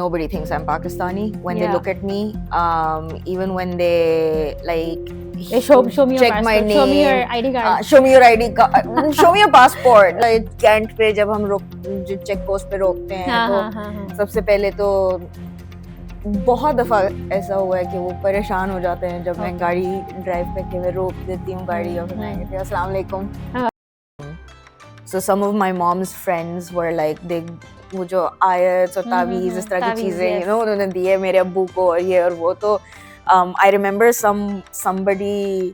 Nobody thinks I'm Pakistani when they Yeah. look at me. Even when they They show me your check my passport, show me your name, ID card. show me your ID card, show me your passport. Can't pay जब हम check post पे रोकते हैं तो सबसे पहले तो बहुत दफा ऐसा हुआ है कि वो परेशान हो जाते हैं जब मैं गाड़ी ड्राइव करके मैं रोक देती हूँ गाड़ी और फिर मैं कहती हूँ अस्सलाम वालेकुम. So some of my mom's friends were like वो जो आयत और तावीज़ इस तरह की चीजें उन्होंने दी है मेरे अब्बू को और ये और वो तो I remember somebody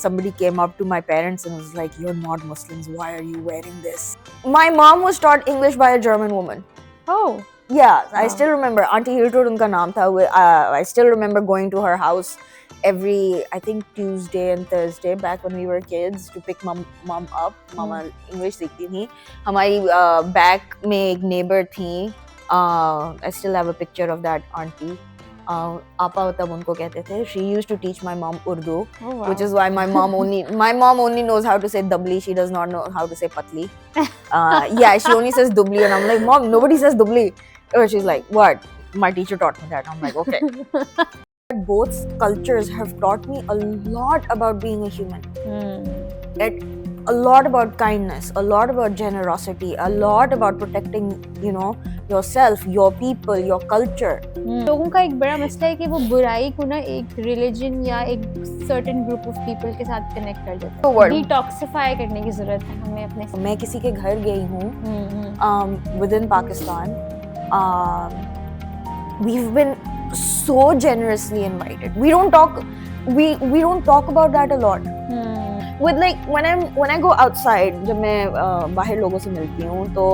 somebody came up to my parents and was like, you're not Muslims, why are you wearing this? My mom was taught English by a German woman. Oh. Yeah, I still remember. Auntie Hiltrud unka naam tha. I still remember going to her house every, I think, Tuesday and Thursday back when we were kids to pick mom up. Mama English सीखती थी. हमारी back में एक neighbor थी. I still have a picture of that auntie. आपा तब उनको कहते थे. She used to teach my mom Urdu, which is why my mom only knows how to say dubli. She does not know how to say patli. Yeah, she only says dubli, and I'm like, Mom, nobody says dubli. She's like, what? My teacher taught me that. I'm like, okay. Both cultures have taught me a lot about being a human. A lot about kindness, a lot about generosity, a lot about protecting, yourself, your people, your culture. लोगों का एक बड़ा मसला है कि वो बुराई को ना एक रिलीजन या एक सर्टेन ग्रुप ऑफ पीपल के साथ कनेक्ट कर देते हैं. डिटॉक्सिफाई करने की जरूरत है हमें अपने. मैं किसी के घर गई हूँ within Pakistan. We've been so generously invited. We don't talk about that a lot. With when I go outside, जब मैं बाहर लोगों से मिलती हूँ तो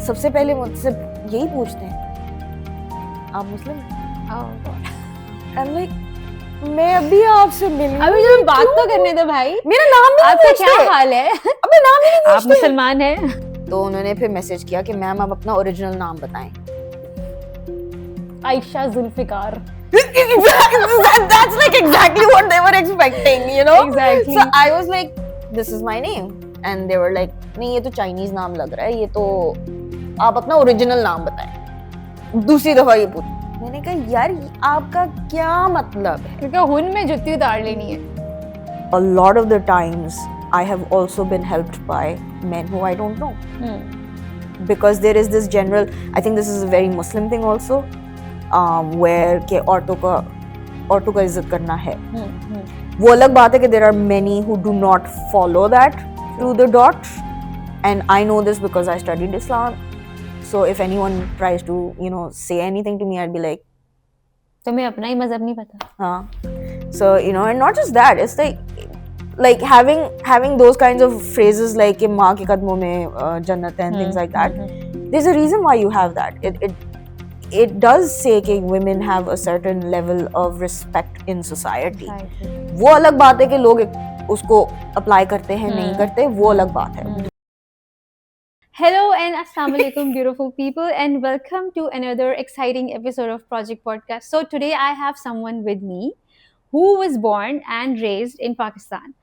सबसे पहले मुझसे यही पूछते हैं, आप मुस्लिम हैं? I'm like, मैं अभी आपसे मिली. अभी जो बात तो करने दो भाई. मेरा नाम भी नहीं पूछते. आपका क्या हाल है? अबे नाम ही नहीं पूछते. आप मुसलमान हैं? तो उन्होंने फिर मैसेज किया कि मैम आप अपना ओरिजिनल नाम बताएं. Ayesha Zulfikar. That's like exactly what they were expecting, Exactly. So I was like, this is my name, and they were like, नहीं ये तो चाइनीज नाम लग रहा है, ये तो आप अपना ओरिजिनल नाम बताएं. दूसरी दफा ये पूछ. मैंने कहा यार आपका क्या मतलब है? क्योंकि हुन में जुत्ती उतार लेनी है. A lot of the times I have also been helped by men who I don't know. Because there is this general, I think this is a very Muslim thing also, where के औरतों का इज्जत करना है. वो अलग बात है कि there are many who do not follow that to the dot, and I know this because I studied Islam. So if anyone tries to, say anything to me, I'd be like, तुम्हें अपना ही मजहब नहीं पता. हाँ. So and not just that, it's like having those kinds of phrases like कि माँ के कदमों में जन्नत है and things like that. There's a reason why you have that. It does say कि women have a certain level of respect in society. वो अलग बात है कि लोग उसको apply करते हैं नहीं करते, वो अलग बात है. Hello and assalamu alaikum beautiful people, and welcome to another exciting episode of Project Podcast. So today I have someone with me who was born and raised in Pakistan.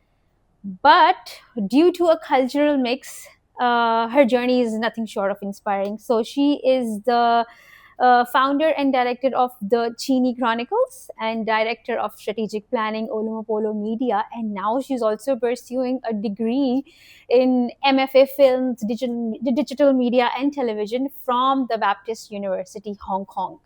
But due to a cultural mix, her journey is nothing short of inspiring. So she is the founder and director of the Chini Chronicles and director of strategic planning Olumo Polo Media, and now she's also pursuing a degree in MFA films, digital media and television from the Baptist University, Hong Kong.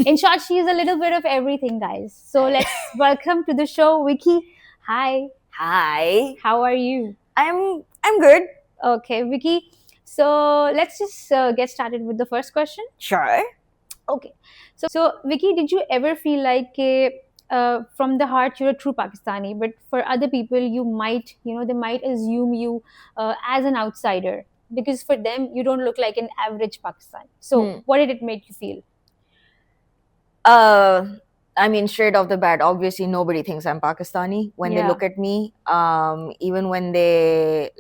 In short, she is a little bit of everything, guys. So let's welcome to the show Vicky. Hi. Hi. How are you? I'm good. Okay, Vicky. So let's just get started with the first question. Sure. Okay. So Vicky, did you ever feel like from the heart you're a true Pakistani, but for other people you might, they might assume you as an outsider because for them you don't look like an average Pakistani. So what did it make you feel? I mean, straight off the bat, obviously nobody thinks I'm Pakistani when they look at me. Even when they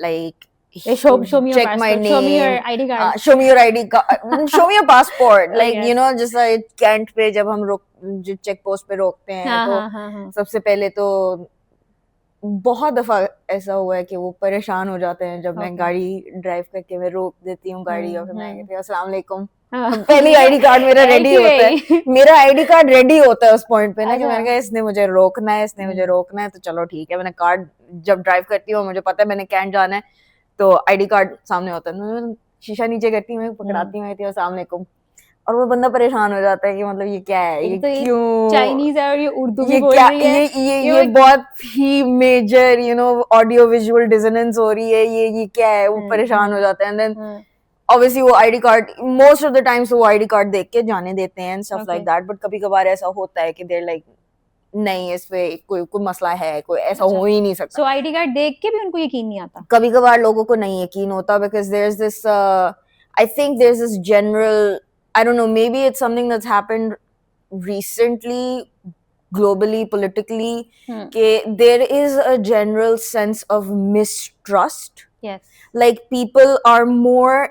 they show me your check passport, my name, show me your ID card, show me your ID card, show me your passport. Yes. Just like can't pay जब हम check post पे रोकते हैं तो सबसे पहले तो बहुत दफा ऐसा हुआ है कि वो परेशान हो जाते हैं जब मैं Okay. गाड़ी ड्राइव करके मैं रोक देती हूँ गाड़ी और फिर मैं कहती हूँ अस्सलाम वालेकुम। हाँ। पहली आईडी कार्ड मेरा रेडी होता है, LQA. मेरा आईडी कार्ड रेडी होता है उस पॉइंट पे ना कि अच्छा। मैंने कहा इसने मुझे रोकना है, इसने मुझे रोकना है, तो चलो ठीक है। मैंने कार्ड जब ड्राइव करती हूँ मुझे पता है मैंने कैंट जाना है तो आईडी कार्ड सामने होता है, मैं शीशा नीचे करती हूँ, पकड़ाती हूँ, अस्सलाम वालेकुम, और वो बंदा परेशान हो जाता है कि मतलब ये क्या है, ये एक तो ये क्यों चाइनीज है और ये उर्दू भी ये बोल क्या, रही है। ये बहुत ही मेजर ऑडियो विजुअल डिसोनेंस हो रही है, ये क्या है, वो परेशान हो जाता है। एंड देन ऑब्वियसली वो ID card most of the times वो आईडी कार्ड देख के जाने देते हैं and stuff like that, but कभी कभार ऐसा होता है कि देर लाइक नहीं इस पे कोई मसला है, कोई ऐसा हो ही नहीं सकता। सो आईडी कार्ड देख के भी उनको यकीन नहीं आता। कभी कभार लोगों को नहीं यकीन होता because there is this I think there is this general, I don't know, maybe it's something that's happened recently globally politically there is a general sense of mistrust. Yes. Like people are more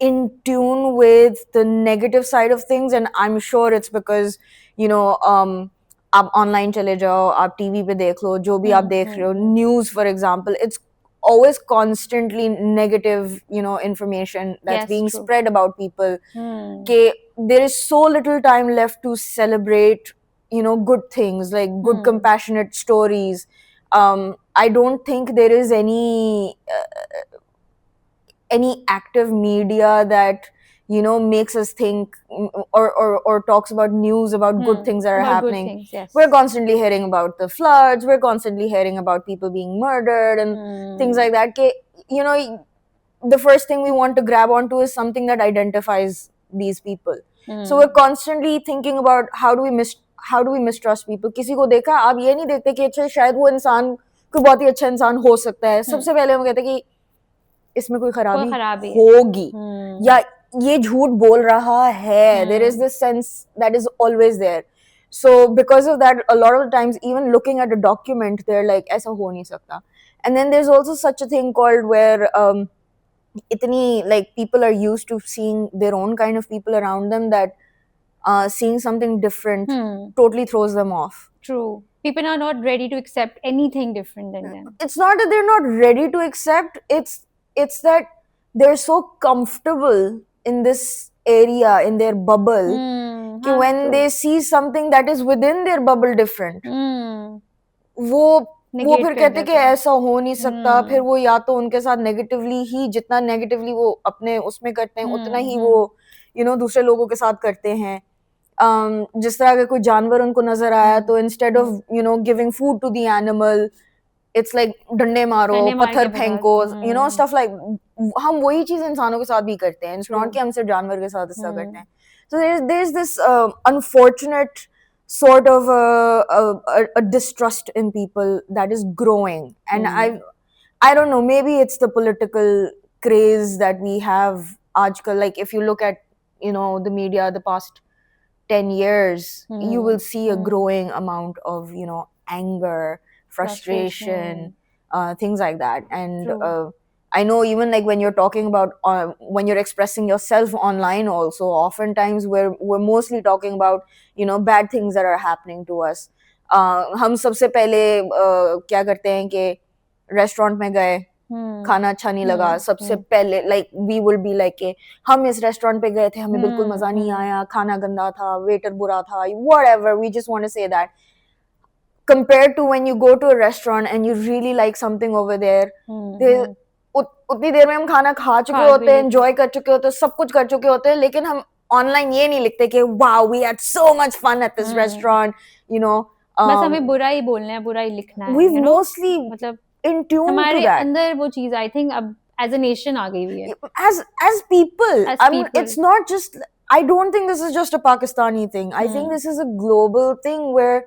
in tune with the negative side of things, and I'm sure it's because आप online चले जाओ, आप TV पे देख लो, जो भी आप देख रहे हो, news for example, it's always constantly negative information that's being spread about people. There is so little time left to celebrate good things like good compassionate stories. I don't think there is any active media that makes us think or talks about news about good things that are happening. We're constantly hearing about the floods, we're constantly hearing about people being murdered and things like that. The first thing we want to grab onto is something that identifies these people. So we're constantly thinking about how do we mistrust people. किसी को देखा, आप ये नहीं देखते कि अच्छा शायद वो इंसान कोई बहुत ही अच्छा इंसान हो सकता है, सबसे पहले हम कहते हैं कि इसमें कोई खराबी होगी या ये झूठ बोल रहा है. There is this sense that is always there. So because of that, a lot of the times even looking at a document they're like ऐसा हो नहीं सकता. And then there's also such a thing called where itni like people are used to seeing their own kind of people around them that seeing something different totally throws them off. True. People are not ready to accept anything different than them. It's not that they're not ready to accept, it's that they're so comfortable in this area, in their bubble, कि when they see something that is within their bubble different, वो फिर कहते कि ऐसा हो नहीं सकता. फिर वो या तो उनके साथ नेगेटिवली ही, जितना नेगेटिवली वो अपने उसमें करते हैं उतना ही वो दूसरे लोगों के साथ करते हैं. जिस तरह का कोई जानवर उनको नजर आया तो instead of giving food to the animal, it's like डंडे मारो, पत्थर फेंको, स्टफ लाइक. हम वही चीज इंसानों के साथ भी करते हैं. इट्स नॉट कि हम सिर्फ जानवर के साथ ऐसा करते हैं. So there's this unfortunate sort of a distrust in people that is growing, and I don't know, maybe it's the political craze that we have aajkal. Like if you look at the media the past 10 years, you will see a growing amount of anger, frustration, things like that. And I know even like when you're talking about when you're expressing yourself online also, oftentimes we're mostly talking about bad things that are happening to us. हम सबसे पहले क्या करते हैं कि restaurant में गए, खाना अच्छा नहीं लगा, सबसे पहले like we will be like के हम इस रेस्टोरेंट पे गए थे, हमें बिल्कुल मजा नहीं आया, खाना गंदा था, वेटर बुरा था, whatever, we just want to say that. Compared to when you go to a restaurant and you really like something over there, उतनी देर में हम खाना खा चुके होते हैं, एंजॉय कर चुके होते हैं, सब कुछ कर चुके होते हैं, लेकिन हम ऑनलाइन ये नहीं लिखते कि wow we had so much fun at this restaurant. बस हमें बुरा ही बोलना है, बुरा ही लिखना है. वी मोस्टली मतलब in tune हमारे to that. अंदर वो चीज आई थिंक अब as a nation आ गई हुई है. As people, I mean, it's not just. I don't think this is just a Pakistani thing. I think this is a global thing where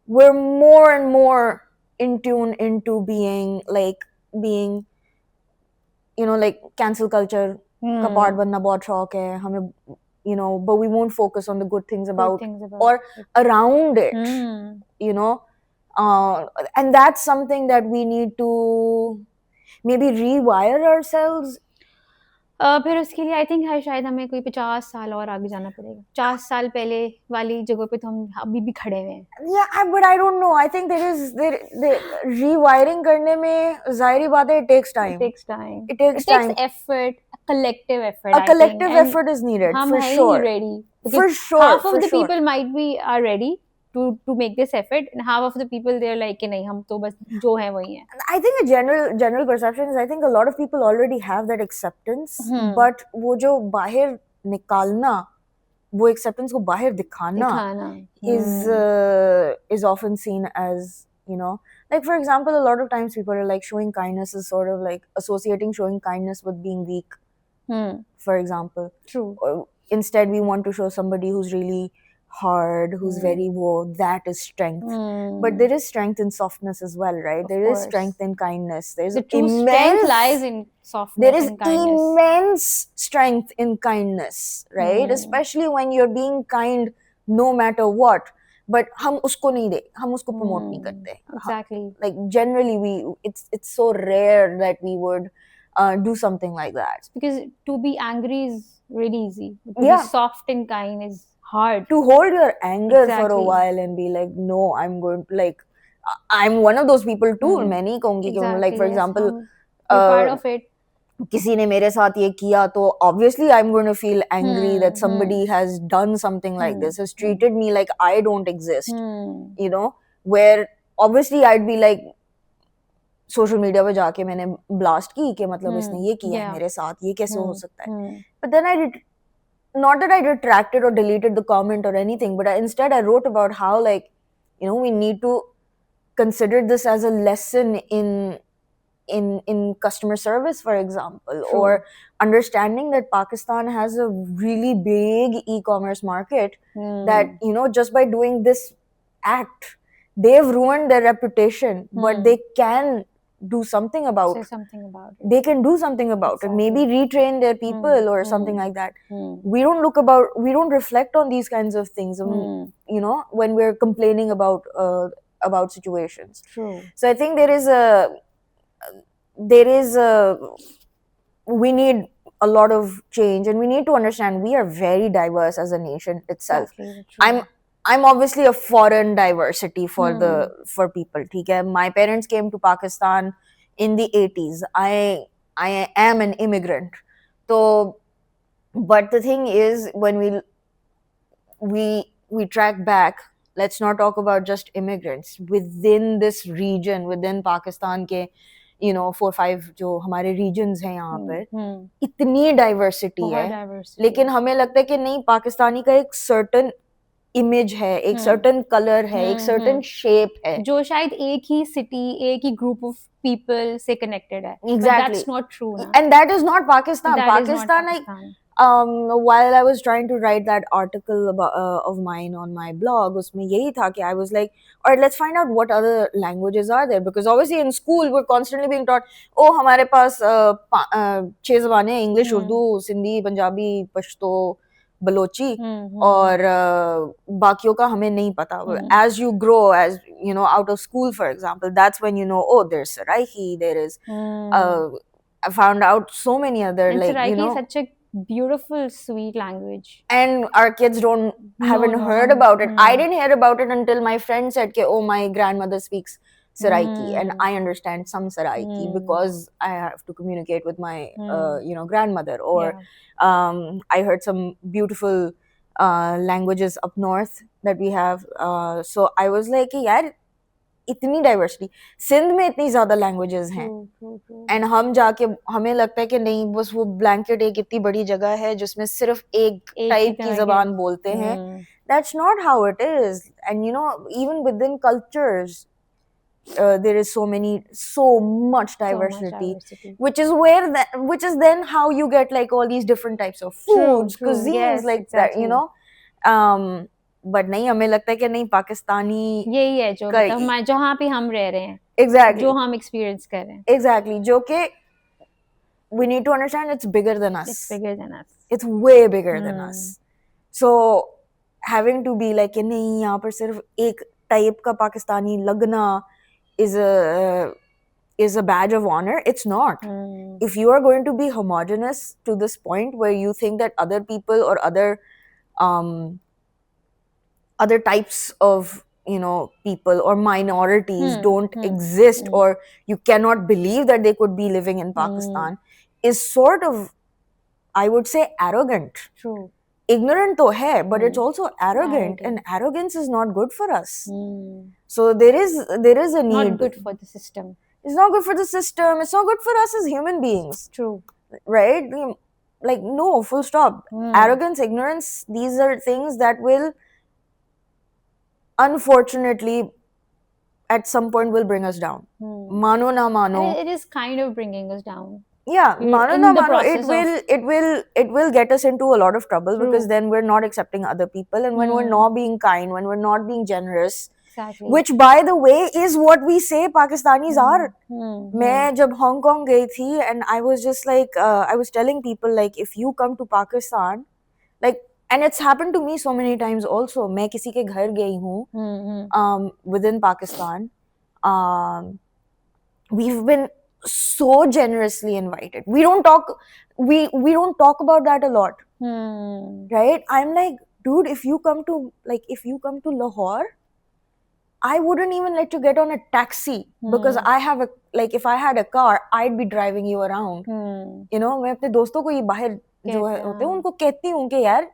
we're more and more in tune into being like cancel culture का part बनना बहुत शौक है हमें, but we won't focus on the good things about or around it. And that's something that we need to maybe rewire ourselves. फिर उसके लिए I think है शायद हमें कोई 50 साल और आगे जाना पड़ेगा। 50 साल पहले वाली जगह पे तो हम अभी भी खड़े हुए हैं। But I don't know. I think there rewiring करने में ज़ाहिरी बात है, it takes It time. takes time. It takes It takes time. effort, a collective effort, A I think. collective And effort is needed हम for है ही नहीं sure. ready because For sure, half of for the sure. people might be are ready to make this effort, and half of the people they're like कि नहीं हम तो बस जो है वही है. I think a general perception is I think a lot of people already have that acceptance, but वो जो बाहर निकालना, वो acceptance को बाहर दिखाना दिखाना. is often seen as, you know, like for example, a lot of times people are like showing kindness is sort of like associating showing kindness with being weak, for example. True. Instead, we want to show somebody who's really hard, who's very woe, that is strength. But there is strength in softness as well, right? Of There is course. strength in kindness. There's The true strength lies in softness there is and kindness. immense strength in kindness, right? Especially when you're being kind no matter what. But हम उसको नहीं दे, हम उसको promote नहीं करते. Exactly. Like generally, it's so rare that we would do something like that. Because to be angry is really easy. To Yeah. be soft and kind is hard. To hold your anger for a Exactly. while and be like, no, I'm going to like, I'm one of those people too. मैं नहीं कहूँगी कि like for Exactly, yes, example, we're part of it. किसी ने मेरे साथ ये किया तो obviously I'm going to feel angry that somebody has done something like this, has treated me like I don't exist, you know, where obviously I'd be like social media पे जाके मैंने ब्लास्ट की कि मतलब इसने ये किया है मेरे साथ, ये कैसे हो सकता है. But then I did not that I retracted or deleted the comment or anything, but instead I wrote about how, like, you know, we need to consider this as a lesson in customer service, for example. True. Or understanding that Pakistan has a really big e-commerce market, that, you know, just by doing this act, they've ruined their reputation, but they can do something about it. Say something about it. They can do something about it. Maybe retrain their people or something like that. We don't reflect on these kinds of things, you know, when we're complaining about situations. True. So I think we need a lot of change, and we need to understand we are very diverse as a nation itself. Exactly. I'm obviously a foreign diversity for people. ठीक है? My parents came to Pakistan in the 80s. I am an immigrant. So, but the thing is, when we track back, let's not talk about just immigrants within this region, within Pakistan के, you know, 4-5 जो हमारे regions हैं यहाँ पर, इतनी diversity है. लेकिन हमें लगता है कि नहीं, पाकिस्तानी का एक certain इमेज है, एक सर्टन कलर है, एक सर्टन शेप है, जो शायद एक ही सिटी, एक ही ग्रुप ऑफ पीपल से कनेक्टेड है. Exactly. But that's not true ना. And that is not Pakistan. That is not Pakistan, Pakistan. like, while I was trying to write that article about, of mine on my blog, उसमें यही था कि I was like, all right, let's find out what other languages are there, because obviously in school we're constantly being taught, oh, हमारे पास 6 ज़बानें हैं, English, Urdu, Sindhi, Punjabi, Pashto, Balochi, और बाकियों का हमें नहीं पता. As you grow, as you know, out of school, for example, that's when you know, oh, there's Saraiki, there is I found out so many other, and like, Saraiki, you know, is such a beautiful, sweet language, and our kids haven't heard about it. I didn't hear about it until my friend said कि, oh, my grandmother speaks Saraiki, and I understand some Saraiki because I have to communicate with my you know, grandmother. Or I heard some beautiful languages up north that we have. So I was like, यार, इतनी diversity, Sindh में इतनी ज्यादा languages हैं, and हम जाके हमें लगता है कि नहीं, बस वो ब्लैंकेट एक इतनी बड़ी जगह है जिसमें सिर्फ एक टाइप की जबान बोलते हैं. That's not how it is. And you know, even within cultures, there is so much diversity, which is then how you get like all these different types of foods, cuisines, yes, like exactly. That, you know. But नहीं, हमें लगता है कि नहीं, पाकिस्तानी यही है जो मतलब जहाँ पे हम रह रहे हैं, exactly, जो हम एक्सपीरियंस कर रहे हैं, exactly, जो कि we need to understand it's bigger than us. It's bigger than us. It's way bigger than us. So having to be like कि नहीं, यहाँ पर सिर्फ एक टाइप का पाकिस्तानी लगना is is a badge of honor. It's not. If you are going to be homogenous to this point where you think that other people or um, other types of people or minorities don't exist, or you cannot believe that they could be living in Pakistan, is sort of, I would say, arrogant. True. Ignorant to hai, but it's also arrogant, and arrogance is not good for us. So there is a need. Not good for the system. It's not good for the system. It's not good for us as human beings. True. Right? Like, no, full stop. Arrogance, ignorance, these are things that will, unfortunately, at some point will bring us down. Mano na mano. And it is kind of bringing us down. Yeah, mano na mano. It will get us into a lot of trouble. True. Because then we're not accepting other people, and when we're not being kind, when we're not being generous. Exactly. Which, by the way, is what we say Pakistanis are. मैं जब Hong Kong गई थी, and I was just like, I was telling people, like, if you come to Pakistan, like, and it's happened to me so many times also. मैं किसी के घर गई हूँ within Pakistan. We've been so generously invited. We don't talk about that a lot. Right? I'm like, dude, if you come to Lahore, I wouldn't even let you get on a taxi because I have if I had a car, I'd be driving you around. You know, मैं अपने दोस्तों को ये बाहर जो होते हैं उनको कहती हूँ कि यार,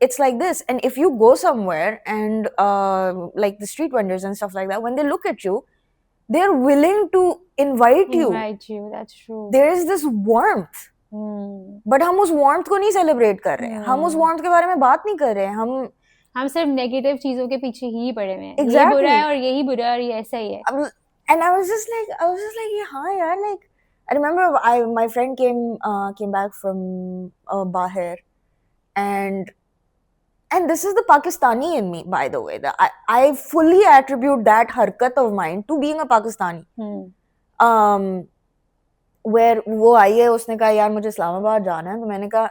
it's like this. And if you go somewhere and like the street vendors and stuff like that, when they look at you, they're willing to invite you. That's true. There is this warmth. But हम उस warmth को नहीं celebrate कर रहे हैं. हम उस warmth के बारे में बात नहीं कर रहे हैं. हम सिर्फ नेगेटिव चीजों के पीछे ही पड़े हुए हैं. ये बुरा है और यही बुरा है और ये ऐसा ही है. And I was just like, yeah, हाँ यार, like, I remember my friend came back from Bahir, and this is the Pakistani in me, by the way. I fully attribute that harkat of mine to being a Pakistani. Where वो आई है, उसने कहा यार मुझे इस्लामाबाद जाना है, तो मैंने कहा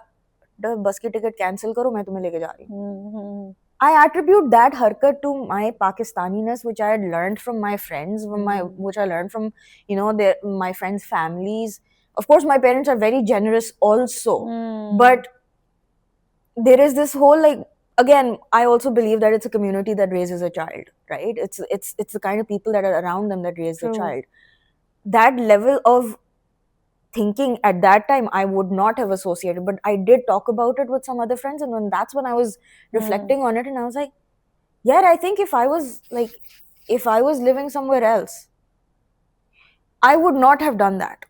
बस की टिकट कैंसिल करो, मैं तुम्हें लेके जा रही हूँ. I attribute that harkat to my Pakistaniness, which I had learned from my friends, which I learned from, my friends' families. Of course, my parents are very generous also, but there is this whole, like, again, I also believe that it's a community that raises a child, right? It's the kind of people that are around them that raise the child. That level of thinking at that time I would not have associated, but I did talk about it with some other friends, and that's when I was reflecting on it, and I was like, yeah, I think if I was living somewhere else, I would not have done that.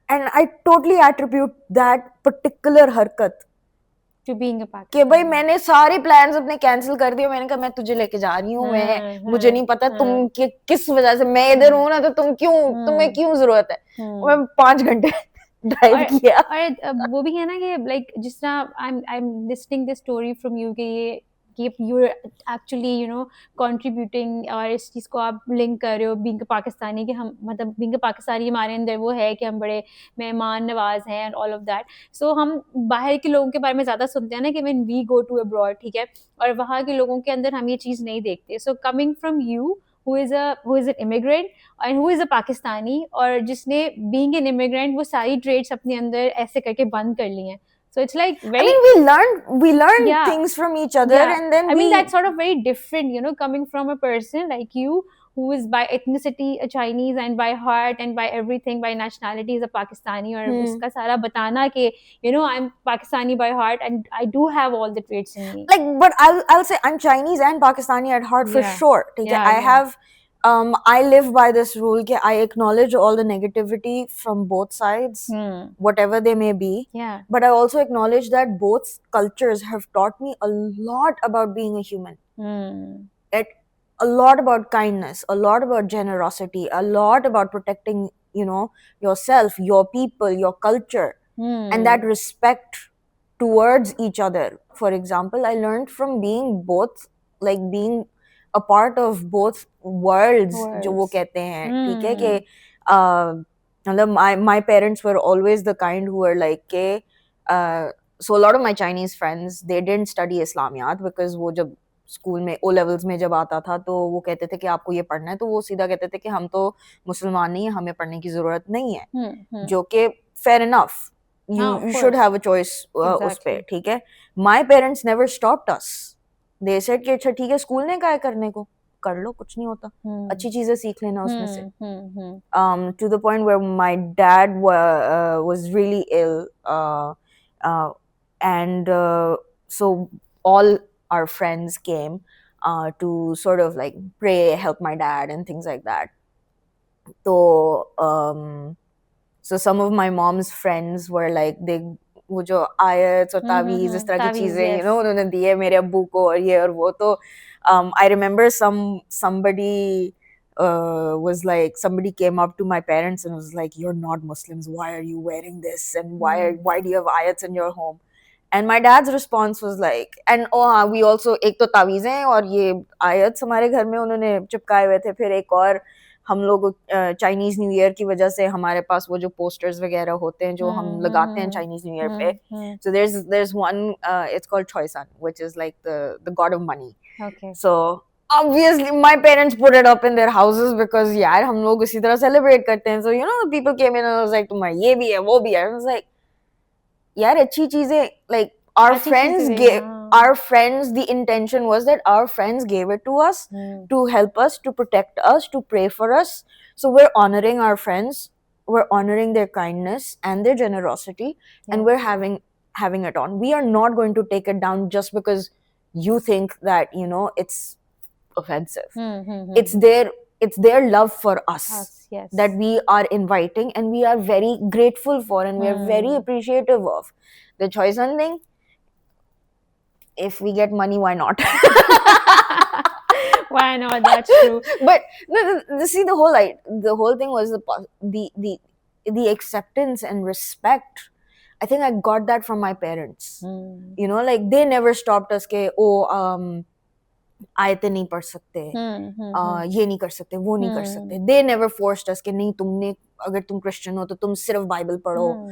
I totally attribute that particular harkat to being a Pakistani. कि भाई मैंने सारे plans अपने cancel कर दिए. मैंने कहा मैं तुझे लेके जा रही हूँ. मुझे नहीं पता तुम किस वजह से मैं इधर हूँ ना, तो तुम्हें क्यों जरूरत है. मैं 5 घंटे ड्राइव किया. और वो भी है ना कि like जिस तरह I'm listening this story from you कि ये you're actually contributing, और इस चीज़ को आप लिंक कर रहे हो being a पाकिस्तानी, कि हम मतलब being a पाकिस्तानी हमारे अंदर वो है कि हम बड़े मेहमान नवाज हैं and all of that. So हम बाहर के लोगों के बारे में ज़्यादा सुनते हैं ना कि when we go to abroad, ठीक है, और वहाँ के लोगों के अंदर हम ये चीज़ नहीं देखते. So coming from you who is an immigrant and who is a Pakistani, और जिसने being an immigrant वो सारी traits अपने अंदर ऐसे करके बंद कर ली हैं. So it's like very. I mean, we learn things from each other, and then I mean that's sort of very different, coming from a person like you who is by ethnicity a Chinese and by heart and by everything, by nationality is a Pakistani, और उसका सारा बताना कि I'm Pakistani by heart and I do have all the traits in me. Like, but I'll say I'm Chinese and Pakistani at heart for sure. I have. I live by this rule that I acknowledge all the negativity from both sides, whatever they may be. Yeah. But I also acknowledge that both cultures have taught me a lot about being a human. A lot about kindness, a lot about generosity, a lot about protecting, yourself, your people, your culture, and that respect towards each other. For example, I learned from being both, like being a part of both worlds. जो वो कहते हैं, ठीक है, कि मतलब my parents were always the kind who were like कि so a lot of my Chinese friends, they didn't study Islamiyat because वो जब स्कूल में ओ लेवल्स में जब आता था तो वो कहते थे कि आपको ये पढ़ना है, तो वो सीधा कहते थे कि हम तो मुसलमान नहीं है, हमें पढ़ने की जरूरत नहीं है, जो कि fair enough, you should have a choice उस पे, ठीक है. My parents never stopped us. They said कि अच्छा ठीक है, स्कूल ने कहा है करने को, कर लो, कुछ नहीं होता, अच्छी चीजें सीख लेना उसमें से. To the point where my dad was really ill, and so all our friends came to sort of like pray, help my dad and things like that. So some of my mom's friends were like, वो जो आयत और तावीज़ इस तरह की चीजें, you know, उन्होंने दिए मेरे अब्बू को और ये और वो. तो I remember somebody was like, somebody came up to my parents and was like, you're not Muslims, why are you wearing this, and why do you have ayats in your home? And my dad's response was like, and we also, एक तो तावीज़ें और ये आयत हमारे घर में उन्होंने चिपकाए हुए थे, फिर एक और हम लोग चाइनीज न्यू ईयर की वजह से हमारे पास वो जो पोस्टर्स वगैरह होते हैं जो हम लगाते हैं चाइनीज न्यू ईयर पे. So there's one, it's called Choisan, which is like the god of money. Okay. So obviously my parents put it up in their houses because यार हम लोग इसी तरह celebrate करते हैं. So you know, the people came in and I was like, तुम्हारा ये भी है वो भी है. I was like, यार अच्छी चीजें, like our friends gave, our friends, the intention was that our friends gave it to us to help us, to protect us, to pray for us. So we're honoring our friends, we're honoring their kindness and their generosity, and we're having it on. We are not going to take it down just because you think that, you know, it's offensive. It's their love for us, that we are inviting and we are very grateful for, and we are very appreciative of. The Choisan thing, if we get money, why not? Why not? That's true. But see, the whole thing was the acceptance and respect. I think I got that from my parents. You know, like they never stopped us ke, आयतें नहीं पढ़ सकते, ये नहीं कर सकते, वो नहीं कर सकते. They never forced us कि नहीं, तुमने, अगर तुम क्रिश्चियन हो तो तुम सिर्फ बाइबल पढ़ो.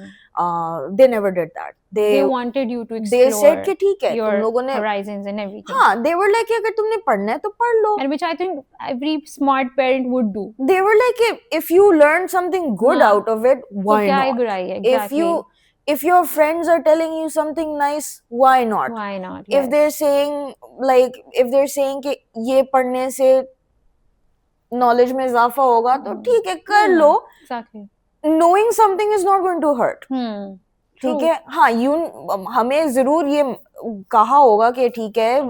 They never did that. They wanted you to explore. They said कि ठीक है, your तुम लोगों ने horizons and everything. हाँ, they were like, अगर तुमने पढ़ना है तो पढ़ लो. And which I think every smart parent would do. They were like, if you learn something good out of it, why तो क्या not? बुराई है? Exactly. If your friends are telling you something nice, why not? Why not? If they're saying कि ये पढ़ने से knowledge में इजाफा होगा तो ठीक है, कर लो. Exactly. Knowing something is not going to hurt. ठीक है. हाँ, हमें जरूर ये कहा होगा कि ठीक है,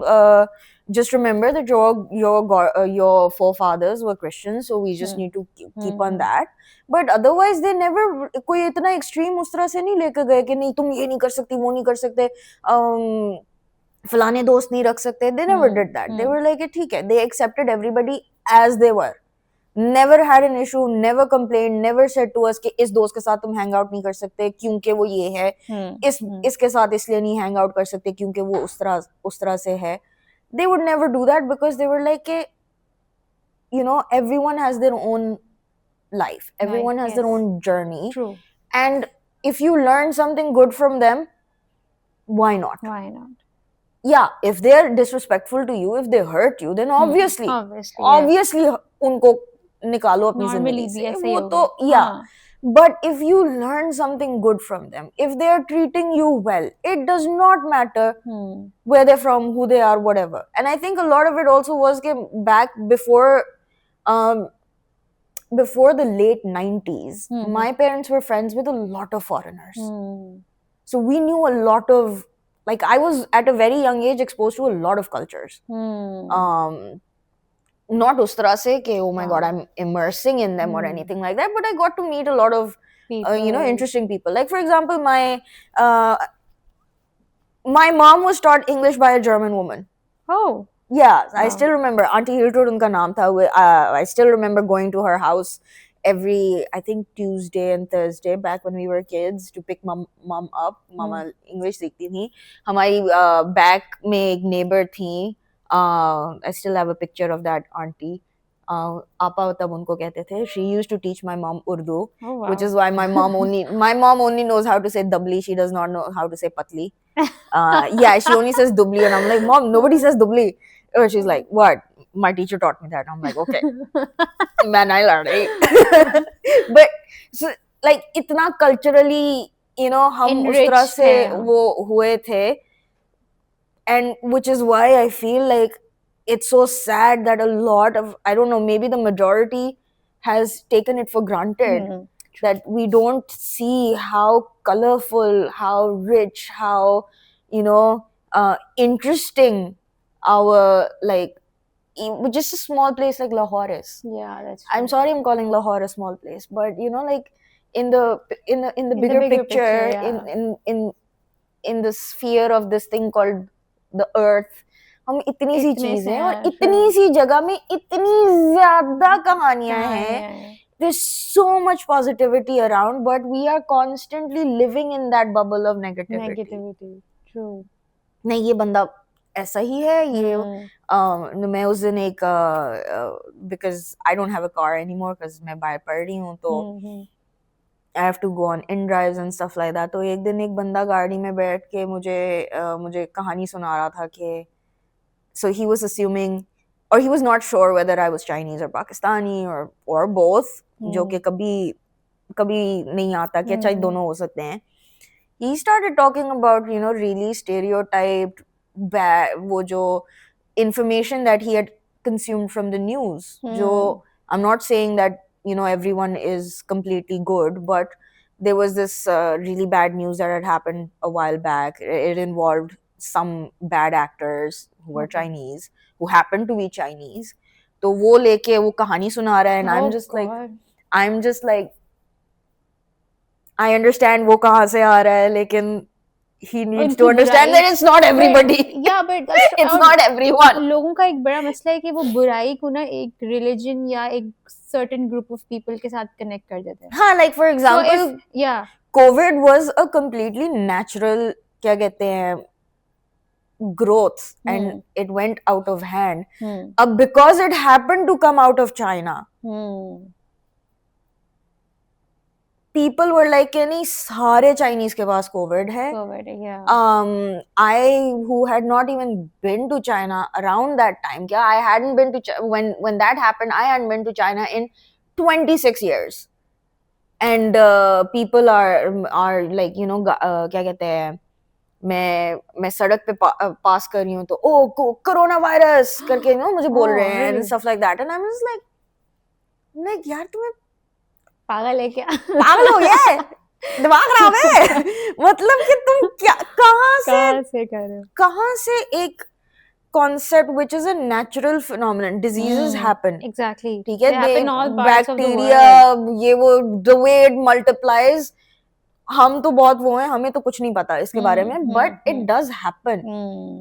just remember that your forefathers were Christians, so we just need to keep on that. But otherwise they never, कोई इतना extreme उस तरह से नहीं लेकर गए कि नहीं तुम ये नहीं कर सकती, वो नहीं कर सकते, फलाने दोस्त नहीं रख सकते. They never did that. They were like, ठीक है, they accepted everybody as they were. Never had an issue, never complained, never said to us कि इस दोस्त के साथ तुम hang out नहीं कर सकते क्योंकि वो ये है, इसके साथ इसलिए नहीं hang out कर सकते क्योंकि वो उस तरह से है. They would never do that because they were like, you know, everyone has their own life, everyone has their own journey. True. And if you learn something good from them, why not? Why not? Yeah, if they're disrespectful to you, if they hurt you, then obviously उनको निकालो अपनी जिंदगी से, वो तो yeah. But if you learn something good from them, if they are treating you well, it does not matter where they're from, who they are, whatever. And I think a lot of it also was back before the late 90s, my parents were friends with a lot of foreigners. So we knew a lot of, like, I was at a very young age exposed to a lot of cultures. Not उस तरह से कि oh my god, I'm immersing in them or anything like that, but I got to meet a lot of you know, interesting people. Like for example, my mom was taught English by a German woman. Oh. Yeah, I still remember. Auntie Hiltrud उनका नाम था. I still remember going to her house every, I think, Tuesday and Thursday back when we were kids to pick mom up. Mama English सीखती थी. हमारी back में एक neighbor थी. I still have a picture of that auntie. Apa तब उनको कहते थे. She used to teach my mom Urdu, which is why my mom only knows how to say dubli. She does not know how to say patli. Yeah, she only says dubli, and I'm like, Mom, nobody says dubli. Or she's like, what? My teacher taught me that. I'm like, okay, man, I learned it. But so, like इतना culturally, you know, हम उस तरह Enriched से है. वो हुए थे, and which is why I feel like it's so sad that a lot of, I don't know, maybe the majority has taken it for granted that we don't see how colorful, how rich, how, you know, interesting our, like, just a small place like Lahore is. Yeah, that's I'm true. sorry I'm calling Lahore a small place, but you know, like in the bigger picture, yeah. in the sphere of this thing called the earth, हम इतनी सी इतने से चीजें और हैं, इतनी true. सी जगह में इतनी ज्यादा कहानियां हैं. कहानियाँ हैं. There's so much positivity around, but we are constantly living in that bubble of negativity. Negativity, true. नहीं ये बंदा ऐसा ही है, ये मैं उस दिन एक because I don't have a car anymore because मैं बाहर पढ़ रही हूँ, तो I have to go on in drives and stuff like that. तो एक दिन एक बंदा गाड़ी में बैठ के मुझे कहानी सुना रहा था कि so he was assuming or he was not sure whether I was Chinese or Pakistani or both, जो कि कभी नहीं आता कि अच्छा दोनों हो सकते हैं. He started talking about, you know, really stereotyped वो जो information that he had consumed from the news. जो I'm not saying that, you know, everyone is completely good, but there was this really bad news that had happened a while back. It involved some bad actors who were Chinese, who happened to be Chinese. तो वो लेके वो कहानी सुना रहा है, and I'm just like, I understand वो कहाँ से आ रहा है, लेकिन he needs to understand that it's not everybody. Yeah, but it's not everyone. लोगों का एक बड़ा मसला है कि वो बुराई को ना एक religion या एक certain group of people के साथ connect कर देते हैं. हाँ, like for example, so if, COVID was a completely natural, क्या कहते हैं, growth, and it went out of hand. Because it happened to come out of China. People were like, नहीं सारे Chinese के पास COVID है. yeah. I who had not even been to China around that time, I hadn't been to when that happened. I hadn't been to China in 26 years, and people are like, you know, क्या कहते हैं, मैं सड़क पे पास कर रही हूँ तो ओ कोरोना वायरस करके, you know, मुझे बोल रहे हैं and stuff like that, and I was like यार तुम्हें पागल है क्या? पागल हो गया है, दिमाग खराब है. मतलब कि तुम क्या कहाँ से कर रहे हो, कहाँ से एक concept which is a natural phenomenon, diseases happen, exactly, ठीक है, they happen in all parts of the bacteria, world. ये वो the way it multiplies, हम तो बहुत वो हैं, हमें तो कुछ नहीं पता इसके बारे में, but it does happen.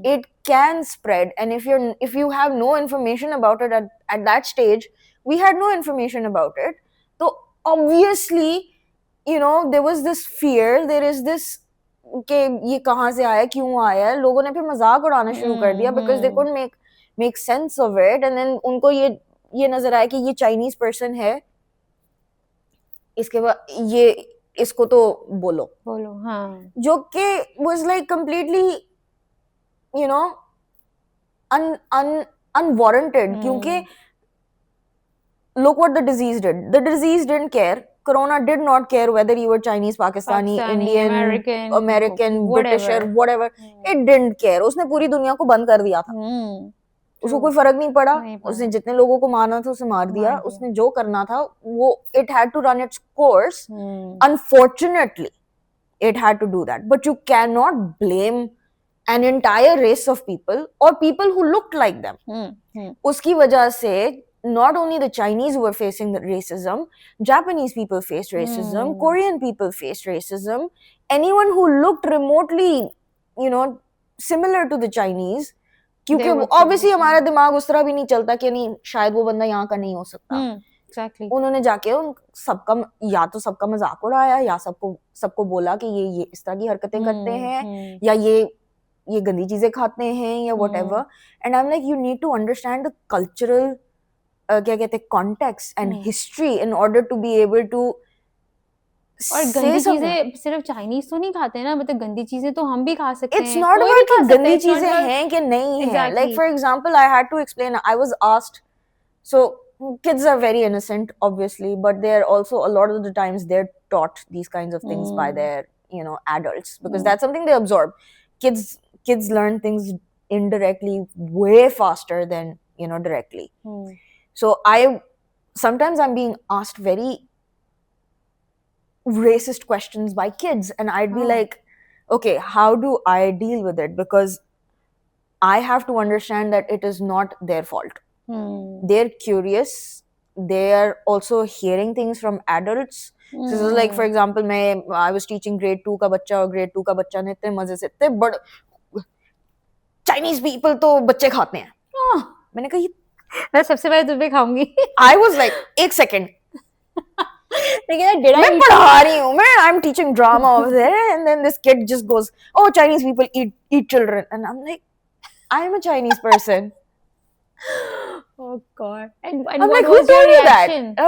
It can spread, and if you have no information about it at that stage, we had no information about it, so obviously, you know, there was this fear, there is this कि ये कहाँ से आया, क्यों आया, लोगों ने फिर मजाक उड़ाना शुरू कर दिया because they couldn't make sense of it, and then उनको ये नजर आया कि ये Chinese person है, इसके बाद ये इसको तो बोलो, हाँ, जो कि was like completely, you know, unwarranted, क्योंकि look what the disease did. The disease didn't care. Corona did not care whether you were Chinese, Pakistani, Indian, American, British or whatever. It didn't care. उसने पूरी दुनिया को बंद कर दिया था. उसको कोई फर्क नहीं पड़ा. उसने जितने लोगों को मारना था उसे मार दिया. उसने जो करना था वो it had to run its course. Unfortunately, it had to do that. But you cannot blame an entire race of people or people who looked like them. उसकी वजह से not only the Chinese were facing the racism, Japanese people faced racism, Korean people faced racism, anyone who looked remotely, you know, similar to the Chinese, क्योंकि obviously हमारा दिमाग उस तरह भी नहीं चलता कि नहीं शायद वो बंदा यहाँ का नहीं हो सकता. Exactly. उन्होंने जाके सबका या तो सबका मजाक उड़ाया या सबको बोला कि ये इस तरह की हरकतें करते हैं या ये गंदी चीजें खाते हैं या whatever. And I'm like, you need to understand the cultural क्या कहते हैं context and history in order to be able to और say गंदी something. चीजें सिर्फ चाइनीज तो नहीं खाते ना, मतलब गंदी चीजें तो हम भी खा सकते It's हैं, not कोई भी about खा कि सकता है, गंदी it's not चीजें about हैं कि नहीं है. Like exactly. for example, I had to explain. I was asked. So kids are very innocent, obviously, but they're also a lot of the times they're taught these kinds of things by their adults because that's something they absorb. Kids learn things indirectly way faster than directly. So sometimes I'm being asked very racist questions by kids, and I'd be like, okay, how do I deal with it? Because I have to understand that it is not their fault. They're curious. They are also hearing things from adults. So this is like, for example, I was teaching grade 2 का बच्चा, और grade 2 का बच्चा ने इतने मजे से इतने बड़ Chinese people तो बच्चे खाते हैं. मैंने कहा मैं सबसे पहले तुम्हें खाऊंगी. I was like, एक second. मैं पढ़ा रही हूँ, I'm teaching drama over there, and then this kid just goes, "Oh, Chinese people eat children," and I'm like, I'm a Chinese person. Oh God! And I'm what like, was who told your you that? reaction? I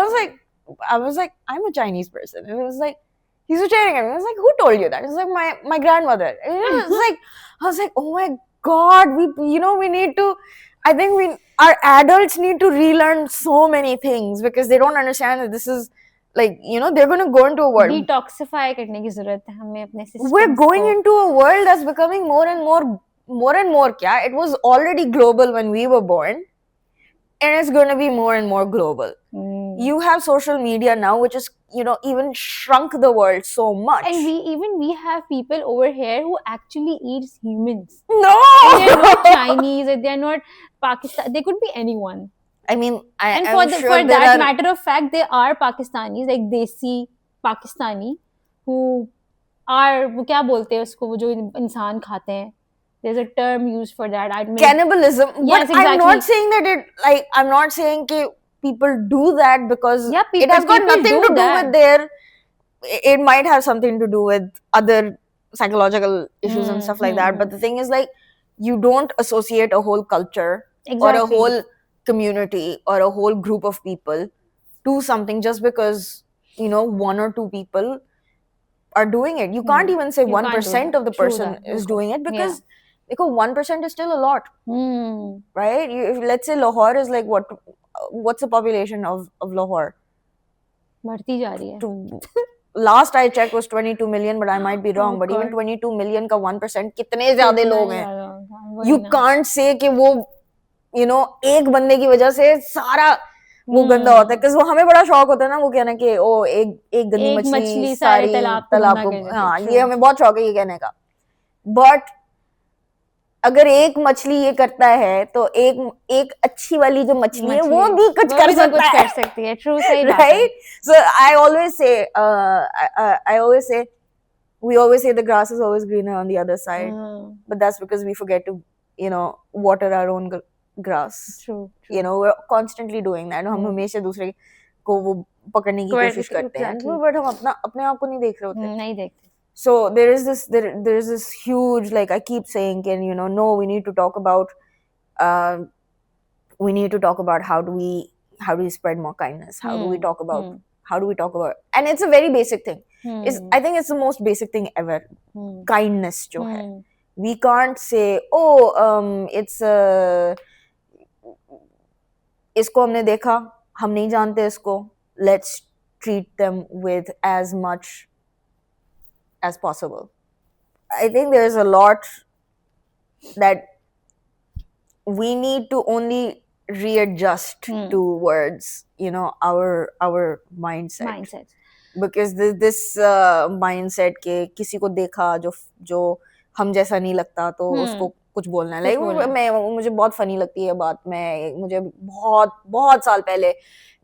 was like, I'm a Chinese person. And it was like, he's staring at me. I was like, who told you that? It's like my grandmother. And it was like, I was like, oh my God, we need to. I think our adults need to relearn so many things because they don't understand that this is like they're going to go into a world. Detoxify करने की ज़रूरत है हमें अपने systems We're going को. into a world that's becoming more and more. क्या? It was already global when we were born, and it's going to be more and more global. You have social media now, which is even shrunk the world so much. And we have people over here who actually eats humans. No, and they're not Chinese, and they're not Pakistan. They could be anyone. I mean, And I'm for sure that matter of fact, they are Pakistanis, like Desi Pakistani, who are वो क्या बोलते हैं उसको, वो जो इंसान खाते हैं. There's a term used for that. Cannibalism. Yes, but I'm exactly. not saying that I'm not saying that people do that because Yeah, it has got people nothing do to do that. with it might have something to do with other psychological issues and stuff like that. But the thing is, like, you don't associate a whole culture or a whole community or a whole group of people to something just because one or two people are doing it. You can't even say 1% of the person is doing it because 1% is still a lot, right? Let's say Lahore is like what's the population of Lahore? बढ़ती जा रही है. Last I checked was 22 million, but I might be wrong. But even 22 million का 1% कितने ज़्यादा लोग हैं? You can't say कि वो एक बंदे की वजह से सारा वो गंदा होता है, because वो हमें बड़ा शौक होता है ना वो कहना कि ओ एक गंदी मछली सारी तालाब को, हाँ ये हमें बहुत शौक है ये कहने का. But अगर एक मछली ये करता है तो एक अच्छी वाली जो मछली है वो भी कुछ कर सकती है. True, सही बात है. Right? So I always say we always say the grass is always greener on the other side, but that's because we forget to water our own grass. True. We're constantly doing that. हम हमेशा दूसरे को वो पकड़ने की कोशिश करते हैं, but हम अपने आप को नहीं देख रहे होते. नहीं देखते. So there is this huge, like I keep saying, and no, we need to talk about how do we spread more kindness? How do we talk about and it's a very basic thing. I think it's the most basic thing ever. Kindness जो है. We can't say it's इसको हमने देखा, हम नहीं जानते इसको, let's treat them with as much as possible. I think there's a lot that we need to only readjust towards our mindset. Because this mindset के किसी को देखा जो हम जैसा नहीं लगता तो उसको कुछ बोलना है. Like मुझे बहुत फनी लगती है बात. मुझे बहुत साल पहले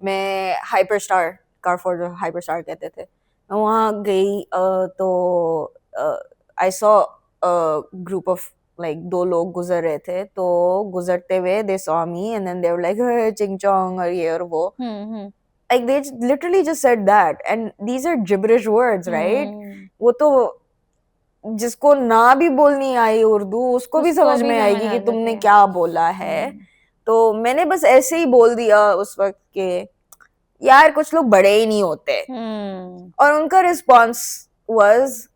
मैं हाइपरस्टार कारफोर्ड हाइपरस्टार कहते थे, वहाँ गई तो I saw a group of like दो लोग गुजर रहे थे, तो गुजरते हुए they saw me and then they were like hey, चिंग चोंग और ये और वो. Like they literally just said that, and these are gibberish words, right? वो तो जिसको ना भी बोलनी आई उर्दू उसको भी समझ में आएगी कि तुमने क्या बोला है. तो मैंने बस ऐसे ही बोल दिया उस वक्त के यार कुछ लोग बड़े ही नहीं होते. और उनका response was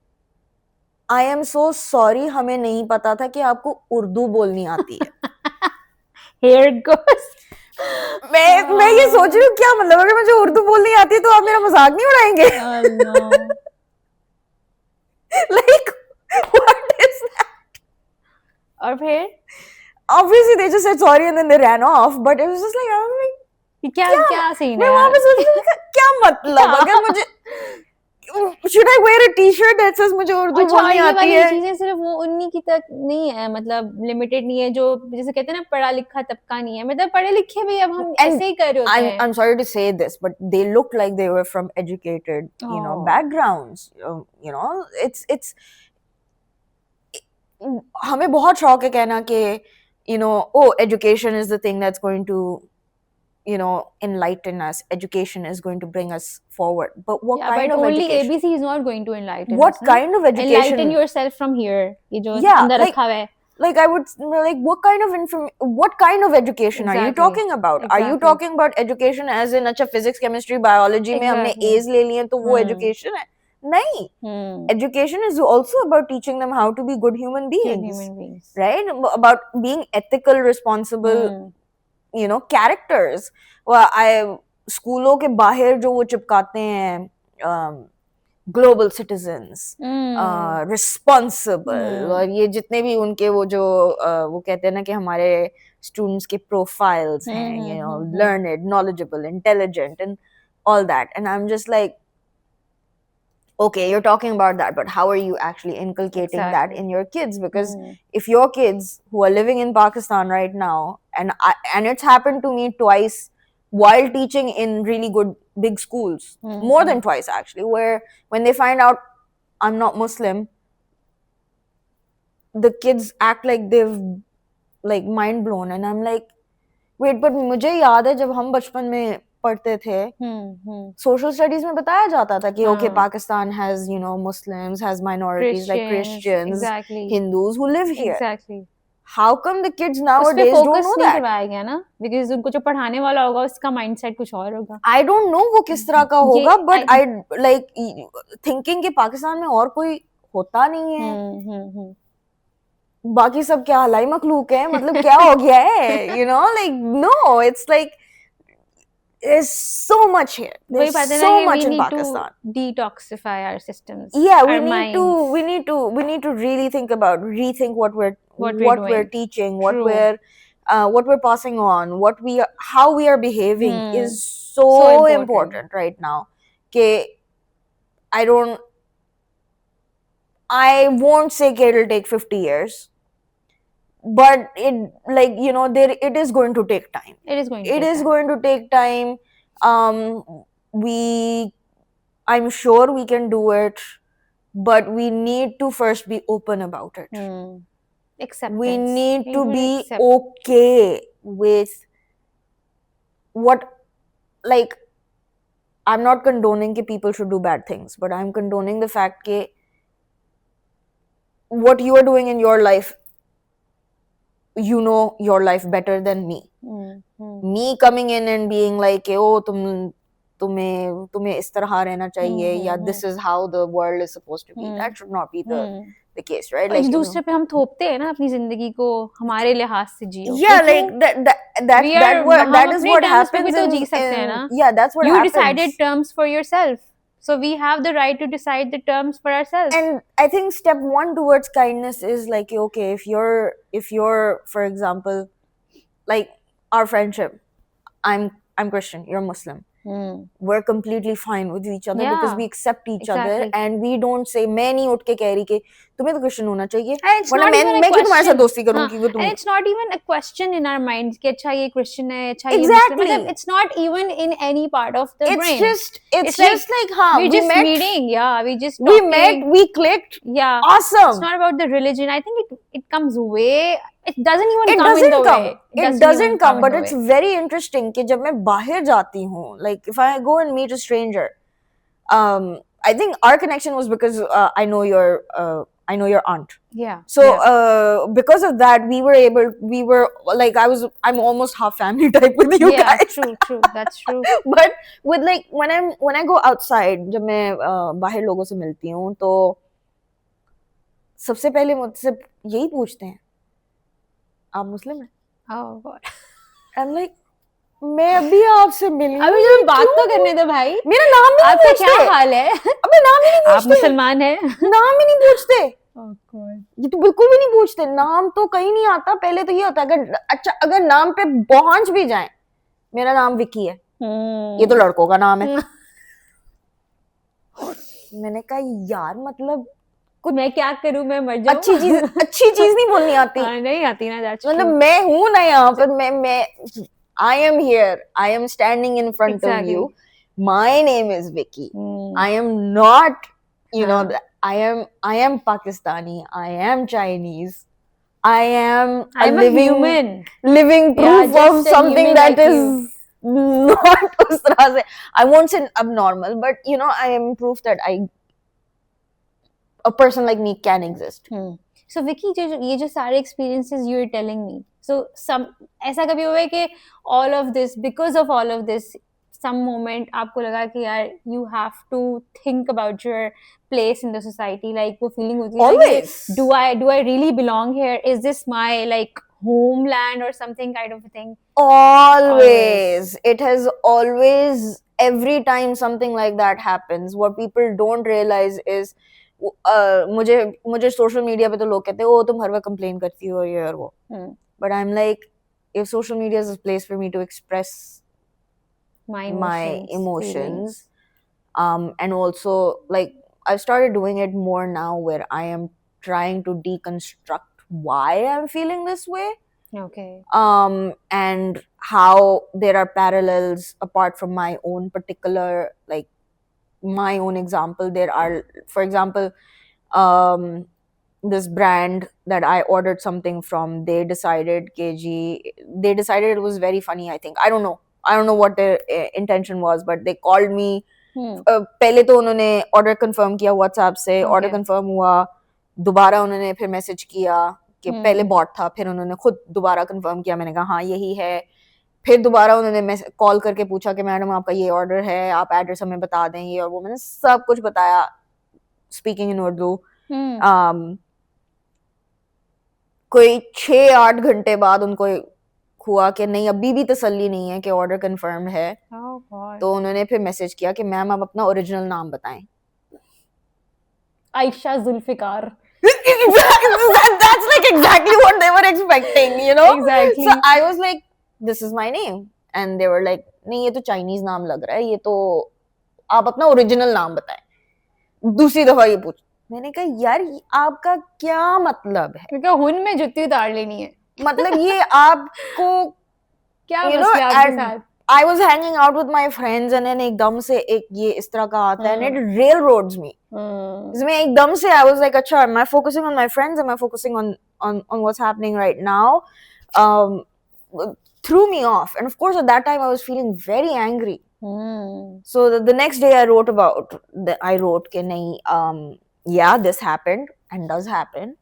I am so sorry, हमें नहीं पता था कि आपको उर्दू बोलनी आती है. Here it goes. मैं ये सोच रही हूँ क्या मतलब अगर मुझे उर्दू बोलनी आती है तो आप मेरा मजाक नहीं उड़ाएंगे? Oh no. Like what is that? और फिर Obviously they just said sorry and then they ran off, but it was just like I'm like क्या सीन मैं है वहां पे सोच रही हूँ क्या मतलब अगर मुझे should I wear a t-shirt that says मुझे उर्दू अच्छा, बोलनी ये आती वाली है? चीजें सिर्फ वो उन्हीं की तक नहीं है, मतलब लिमिटेड नहीं है, जो जैसे कहते हैं ना पढ़ा लिखा तबका नहीं है, मतलब पढ़े लिखे भी अब हम And ऐसे ही कर रहे होते हैं. I'm sorry to say this, but they looked like they were from educated, Oh. backgrounds. It's हमें बहुत शौक है कहना कि oh, education is the thing that's going to enlighten us. Education is going to bring us forward. But what Yeah, kind but of only education? ABC is not going to enlighten What us, na? kind of Enlighten education? yourself from here. ये जो Yeah, अंदर like- रखा हुआ है. Like I would like what kind of education are you Exactly. talking about? Are you Exactly. talking about education as in अच्छा physics, chemistry, biology में हमने Exactly. A's ले लिए तो वो Hmm. education है? नहीं. Hmm. Education is also about teaching them how to be good human Good beings, human beings. right? About being ethical, responsible, Hmm. characters. Well, स्कूलों के बाहर जो वो चिपकाते हैं global citizens, responsible, और ये जितने भी उनके वो जो वो कहते हैं ना कि हमारे students के profiles हैं, learned, knowledgeable, intelligent, and all that. And I'm just like, okay, you're talking about that, but how are you actually inculcating that Exactly. in your kids? Because if your kids who are living in Pakistan right now, and it's happened to me twice while teaching in really good big schools, more than twice actually, where when they find out I'm not Muslim, the kids act like they've like mind blown, and I'm like, wait, but मुझे याद है जब हम बचपन में पढ़ते थे, social studies में बताया जाता था कि okay, Pakistan has Muslims, has minorities like Christians, exactly. Hindus who live here. Exactly. How come the kids nowadays don't know नहीं that? करवाया गया ना, because उनको जो पढ़ाने वाला होगा उसका mindset कुछ और होगा. I don't know वो किस तरह का होगा, but I like thinking कि पाकिस्तान में और कोई होता नहीं है. बाकी सब क्या हलाई मखलूक है, मतलब क्या हो गया है, like no, it's like there's so much here. There's so much in Pakistan. We need to detoxify our systems. Yeah, we need to really rethink what we're teaching, what we're passing on, how we are behaving is so important right now. I won't say it'll take 50 years, but it is going to take time. It is going to take time. I'm sure we can do it, but we need to first be open about it. Acceptance. We need to be okay with what, like, I'm not condoning that people should do bad things, but I'm condoning the fact that what you are doing in your life, you know your life better than me. Me coming in and being like, oh, तुम्हें इस तरह रहना चाहिए, या this is how the world is supposed to be. That should not be the case, right? Like, दूसरे पे हम थोपते हैं ना अपनी जिंदगी को हमारे लिहाज से जियो. Yeah, like that is what happens. तो जी सकते हैं ना. Yeah, that's what happens. You decided terms for yourself. So we have the right to decide the terms for ourselves. And I think step 1 towards kindness is like, okay, if you're, for example, like our friendship, I'm Christian, you're Muslim. We're completely fine with each other because we accept each other, and we don't say मैं नहीं उठ के कह रही कि तुम्हें तो Christian होना चाहिए, वरना मैं क्यों तुम्हारे साथ दोस्ती करूँ कि वो तुम. And it's not even a question in our minds कि अच्छा ये Christian है, अच्छा ये Muslim है. It's not even in any part of the brain. It's just like we just met, meeting, we just we met, we clicked, awesome. It's not about the religion. I think it comes way. It doesn't even come in the way. It doesn't come, but it's very interesting कि जब मैं बाहर जाती हूँ, like if I go and meet a stranger, I think our connection was because I know you're I know your aunt. Yeah. So yeah. because of that, we were like, I'm almost half family type with you yeah, guys. true. That's true. But with like when I go outside, जब मैं बाहर लोगों से मिलती हूँ तो सबसे पहले मुझसे यही पूछते हैं, आप मुस्लिम हैं? Oh God. I'm like, मैं अभी आपसे मिली हूँ, अभी ये जो बात तो क्यों? करने दो भाई, मेरा नाम भी नहीं आपका पूछते। क्या हाल है? अबे नाम ही नहीं आप पूछते, मुसलमान हैं? नाम ही नहीं पूछते। Oh God. ये तो बिल्कुल भी नहीं पूछते, नाम तो कहीं नहीं आता। पहले तो ये होता है अगर नाम पे पहुंच भी जाए, मेरा नाम विकी है, ये तो लड़कों का नाम है। मैंने कहा यार मतलब मैं क्या करूं, मैं मर जाऊं? अच्छी चीज नहीं बोलनी आती। हाँ, नहीं आती ना, that's मतलब true. मैं हूं ना यहाँ पर, मैं I am here, I am standing in front of Exactly. you, my name is Vicky. Hmm. I am not, you know, हाँ. I am Pakistani, I am Chinese, I am I'm a human. living Yeah, proof just of a something human that like is you. not उस तरह से, I won't say abnormal, but you know, I am proof that a person like me can exist. So Vicky, ये जो सारे experiences you are telling me, so some ऐसा कभी हुआ है कि all of this, because of all of this, some moment आपको लगा कि यार you have to think about your place in the society, like वो feeling होती है ना कि Always. do I really belong here? Is this my like homeland or something kind of a thing? Always. It has always, every time something like that happens, what people don't realize is मुझे social media पे तो लोग कहते हैं ओ तुम हर वक्त complain करती हो ये और वो, but I'm like, if social media is a place for me to express my emotions, and also like I've started doing it more now where I am trying to deconstruct why I'm feeling this way. Okay. And how there are parallels apart from my own particular, like my own example. There are, for example, this brand that I ordered something from, they decided it was very funny. I think I don't know what their intention was, but they called me. पहले तो उन्होंने order confirm किया WhatsApp से, order confirm हुआ, दोबारा उन्होंने फिर message किया कि पहले बॉट था, फिर उन्होंने खुद दोबारा कंफर्म किया, मैंने कहा हाँ यही है, फिर दोबारा उन्होंने कॉल करके पूछा कि मैडम आपका ये ऑर्डर है, आप एड्रेस हमें बता दें ये और वो, मैंने सब कुछ बताया स्पीकिंग इन उर्दू। कोई 6-8 घंटे बाद उनको हुआ कि नहीं अभी भी तसल्ली नहीं है कि ऑर्डर कंफर्म है, तो उन्होंने फिर मैसेज किया कि मैम आप अपना ओरिजिनल नाम बताएं। Ayesha Zulfikar. That's like exactly what they were expecting, you know? Exactly. So I was like, this is my name. And they were like, नहीं ये तो चाइनीज नाम लग रहा है, ये तो आप अपना ओरिजिनल नाम बताएं। दूसरी दफा ये पूछ, मैंने कहा यार आपका क्या मतलब है? क्योंकि हुन में जुत्ती उतार लेनी है। मतलब ये आपको क्या मसला आपके साथ? I was hanging out with my friends and then एकदम से एक ये इस तरह का आता है and it railroads me. इसमें एकदम से I was like, अच्छा, am I focusing on my friends? Am I focusing on what's happening right now? Threw me off, and of course at that time I was feeling very angry. So the next day I wrote कि नहीं, yeah, this happened and does happen,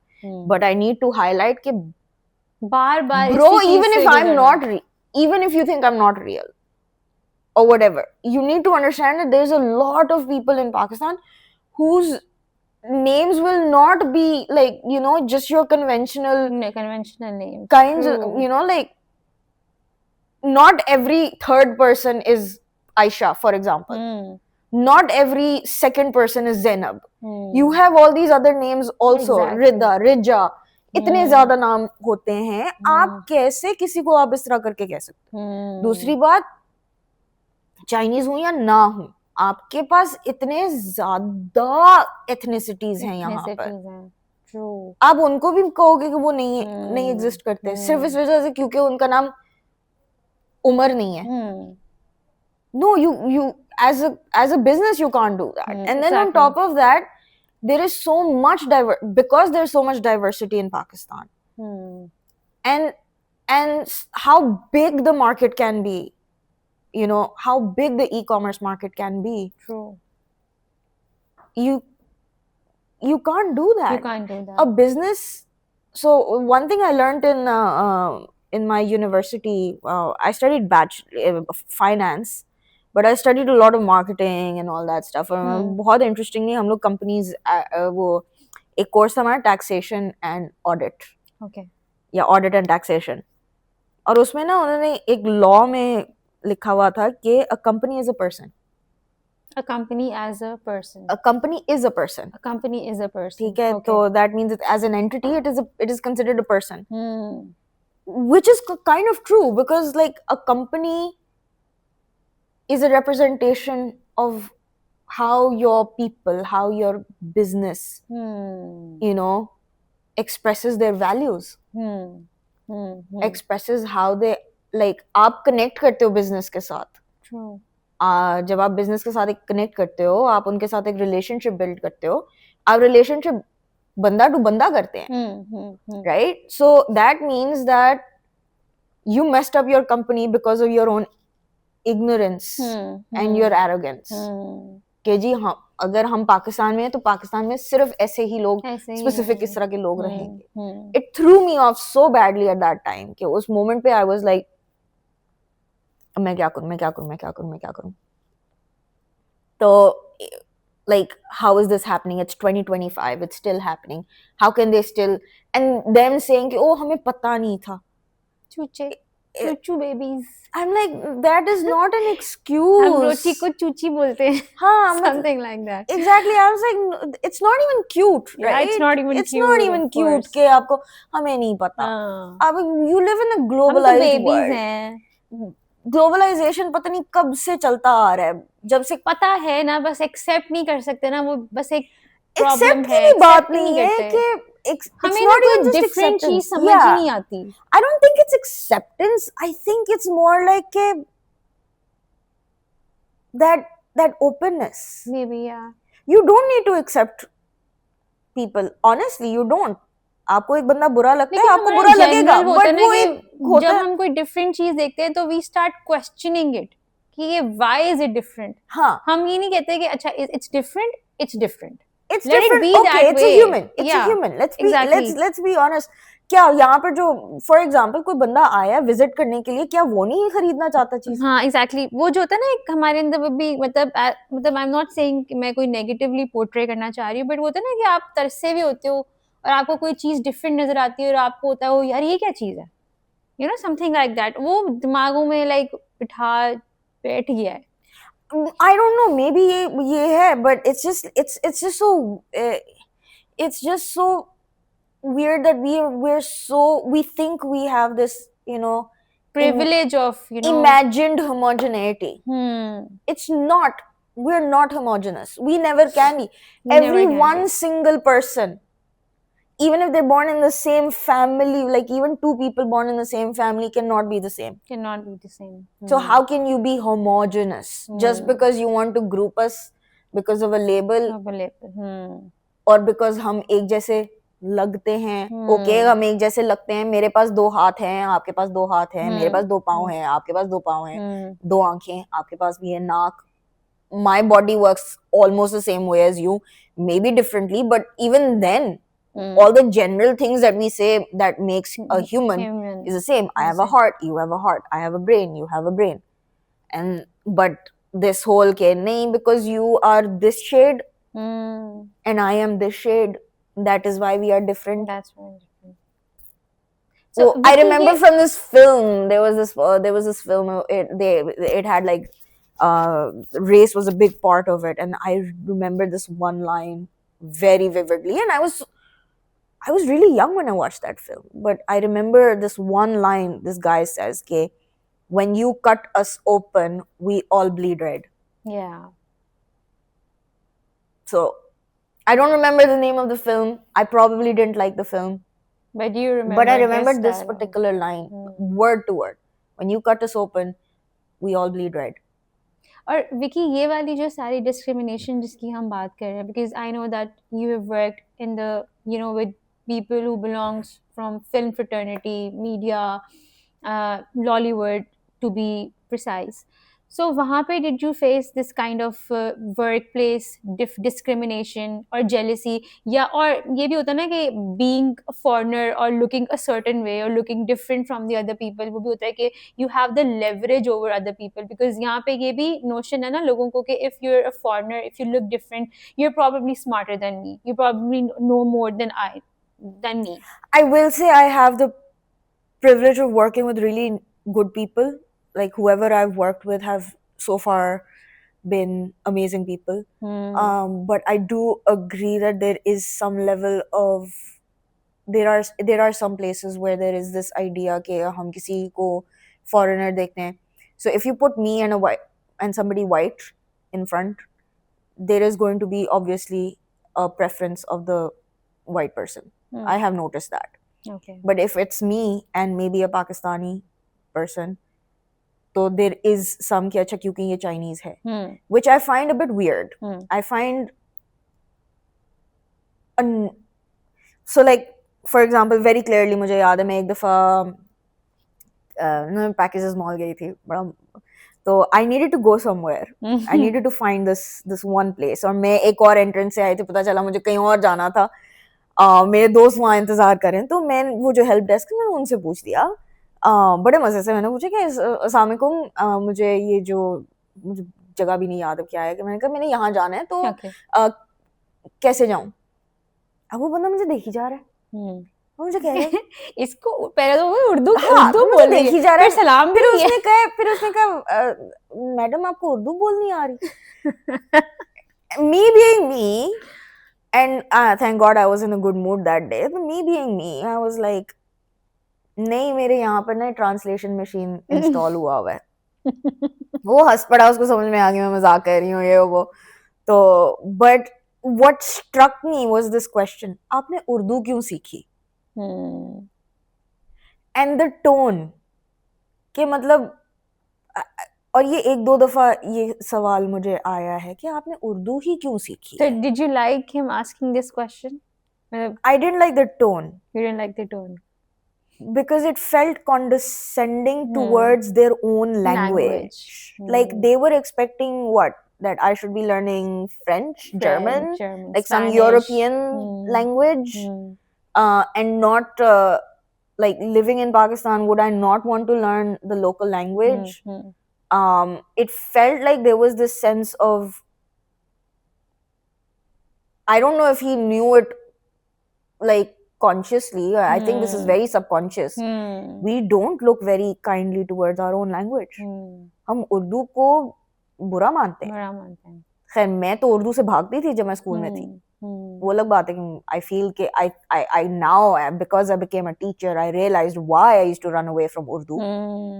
but I need to highlight कि बार-बार bro, even if you think I'm not real or whatever, you need to understand that there's a lot of people in Pakistan whose names will not be like, you know, just your conventional names kinds of, you know, like not every third person is Aisha, for example. Not every second person is Zainab. You have all these other names also. Exactly. Rida, Rija, इतने ज्यादा नाम होते हैं, आप कैसे किसी को आप इस तरह करके कह सकते? दूसरी बात, चाइनीज हूं या ना हूं, आपके पास इतने ज्यादा एथनिसिटीज हैं यहाँ पर, आप उनको भी कहोगे कि वो नहीं एग्जिस्ट करते सिर्फ इस वजह से क्योंकि उनका नाम उमर नहीं है। No, you as a business you can't do that. And then on top of that, there is so much because there's so much diversity in Pakistan. And how big the market can be, you know, how big the e-commerce market can be. True. you can't do You that. can't do A that. business. So one thing I learned in my university, I studied finance, but I studied a lot of marketing and all that stuff. बहुत interestingly हम लोग companies वो एक course था हमारा taxation and audit Okay. या audit and taxation, और उसमें ना उन्होंने एक law में लिखा हुआ था कि a company is a person. A company as a person. A company is a person. A company is a person. ठीक है, Okay. तो that means that as an entity it is considered a person, Hmm. which is kind of true, because like a company is a representation of how your people, how your business, Hmm. you know, expresses their values, Hmm. Hmm. Hmm. expresses how they, like आप connect करते हो business के साथ. True. जब आप business के साथ एक connect करते हो, आप उनके साथ एक relationship build करते हो, आप relationship बंदा टू बंदा करते हैं. Right? So that means that you messed up your company because of your own ignorance and your arrogance. कि जी हाँ, अगर हम पाकिस्तान में हैं तो पाकिस्तान में सिर्फ ऐसे ही लोग स्पेसिफिक इस तरह के लोग रहेंगे. It threw me off so badly at that time कि उस moment पे I was like, मैं क्या करूं, मैं क्या करूं, मैं क्या करूं, मैं क्या करूं. तो like, how is this happening? It's 2025, it's still happening. How can they still, and them saying कि ओ हमें पता नहीं था. चूचे, चूचू babies. I'm like, that is not an हम excuse. रोटी को चूची बोलते हैं. हाँ, Something like that. Exactly. I was like, it's not even cute, Yeah, right? it's not even It's cute, not even of cute course. कि आपको हमें नहीं पता. हाँ. अब you live in a हम तो globalized babies world. हैं. Globalization पता नहीं कब से चलता आ रहा है. जब से पता है ना, बस एक्सेप्ट नहीं कर सकते ना, वो बस एक accept प्रॉब्लम की है. भी बात Accept ही नहीं नहीं है करते. कि it's हमें ना not कोई even just डिफरेंट चीज acceptance. समझ ही नहीं आती. I don't think it's acceptance. I think it's more like that openness. Maybe, yeah. You don't need to accept people. Honestly, you don't. आपको एक बंदा बुरा लगता है, आपको बुरा लगेगा, but वो एक होता जब है. हम कोई डिफरेंट चीज देखते हैं तो वी स्टार्ट क्वेश्चनिंग इट कि ये व्हाई इज इट डिफरेंट. हाँ, हम ये नहीं कहते कि अच्छा it's different, it's different. it's Let it different. be Okay, that it's a way. human. It's a Yeah, human. exactly. Let's be honest. क्या यहाँ पर जो फॉर एग्जाम्पल कोई बंदा आया विजिट करने के लिए, क्या वो नहीं खरीदना चाहता चीज? हाँ, एग्जैक्टली. वो जो होता है ना एक हमारे अंदर वो भी मतलब आई एम नॉट सेइंग कि मैं कोई नेगेटिवली पोर्ट्रे करना चाह रही हूँ, बट वो होता है ना कि आप तरसे भी होते हो और आपको कोई चीज डिफरेंट नजर आती है और आपको होता है वो यार ये क्या चीज है, you know, something like that. वो दिमागों में लाइक बैठ गया है. I don't know. Maybe ये है, but it's just so it's just so weird that we think we have this, you know, Privilege of, you know, imagined homogeneity. It's not. We're not homogeneous. We never can be. Every one single person, even if they're born in the same family, like even two people born in the same family cannot be the same. Cannot be the same. So how can you be homogeneous just because you want to group us because of a label? और because हम एक जैसे लगते हैं. Okay, हम एक जैसे लगते हैं. मेरे पास दो हाथ हैं, आपके पास दो हाथ हैं. मेरे पास दो पाँव हैं, आपके पास दो पाँव हैं. दो आंखें, आपके पास भी है. नाक. My body works almost the same way as you, maybe differently, but even then all the general things that we say that makes a human is the same. I have a heart, you have a heart. I have a brain, you have a brain. And but this whole nahi, because you are this shade and I am this shade, that is why we are different. That's very different. So I remember from this film, there was this film, it had like race was a big part of it, and I remember this one line very vividly, and I was really young when I watched that film, but I remember this one line this guy says, "Okay, when you cut us open, we all bleed red." Yeah. So I don't remember the name of the film. I probably didn't like the film. But you remember. But I remember this particular line, word to word. When you cut us open, we all bleed red. और विकी ये वाली जो सारी discrimination जिसकी हम बात कर रहे हैं, because I know that you have worked in the, you know, with people who belongs from film fraternity, media, Lollywood to be precise. So वहाँ पे did you face this kind of workplace discrimination or jealousy? या और ये भी होता है ना कि being a foreigner or looking a certain way or looking different from the other people, वो भी होता है कि you have the leverage over other people, because यहाँ पे ये भी notion है ना लोगों को कि if you're a foreigner, if you look different, you're probably smarter than me, you probably know more than me. I will say I have the privilege of working with really good people. Like whoever I've worked with have so far been amazing people. But I do agree that there is some level of there are some places where there is this idea कि हम किसी को foreigner देखते हैं. So if you put me and a white and somebody white in front, there is going to be obviously a preference of the white person. I have noticed that. Okay. But if it's me and maybe a Pakistani person, so there is some कि अच्छा क्योंकि ये Chinese है, which I find a bit weird. I find so like for example very clearly मुझे याद है मैं एक दफ़ा पैकेजेस मॉल गई थी बड़ा तो I needed to go somewhere. I needed to find this one place और मैं एक और एंट्रेंस से आई थी पता चला मुझे कहीं और जाना था. मेरे दोस्त वहाँ इंतजार करें तो मैं वो जो हेल्प डेस्क मैंने उनसे पूछ दिया बड़े मजे से मैंने पूछा कि अस्सलाम वालेकुम मुझे ये जो मुझे जगह भी नहीं याद अब क्या है कि मैंने कहा मैंने यहाँ जाना है तो कैसे जाऊँ. अब वो बंदा मुझे देखी जा रहा है वो मुझे कह रहा है इसको पहले तो वो उर्दू तो बोल रही देखी जा रहा है सलाम फिर उसने कहा मैडम आपको उर्दू बोलनी आ रही. me being me and thank God I was in a good mood that day. But me being me, I was like, नहीं मेरे यहाँ पर ना ट्रांसलेशन मशीन इंस्टॉल हुआ हुआ है. वो हंस पड़ा उसको समझ में आ गया मैं मजाक कर रही हूँ ये वो तो but what struck me was this question आपने उर्दू क्यों सीखी and the tone कि मतलब और ये एक दो दफा ये सवाल मुझे आया है कि आपने उर्दू ही क्यों सीखी. So did you like him asking this question? I didn't like the tone. You didn't like the tone because it felt condescending towards their own language. Like they were expecting what? That I should be learning French, German, like Spanish, some European language, and not like living in Pakistan. Would I not want to learn the local language? It felt like there was this sense of, I don't know if he knew it like consciously. I think this is very subconscious. We don't look very kindly towards our own language. हम उर्दू को बुरा मानते हैं. खैर मैं तो उर्दू से भागती थी जब मैं स्कूल में थी. वो अलग बात है कि I feel कि I now because I became a teacher I realized why I used to run away from Urdu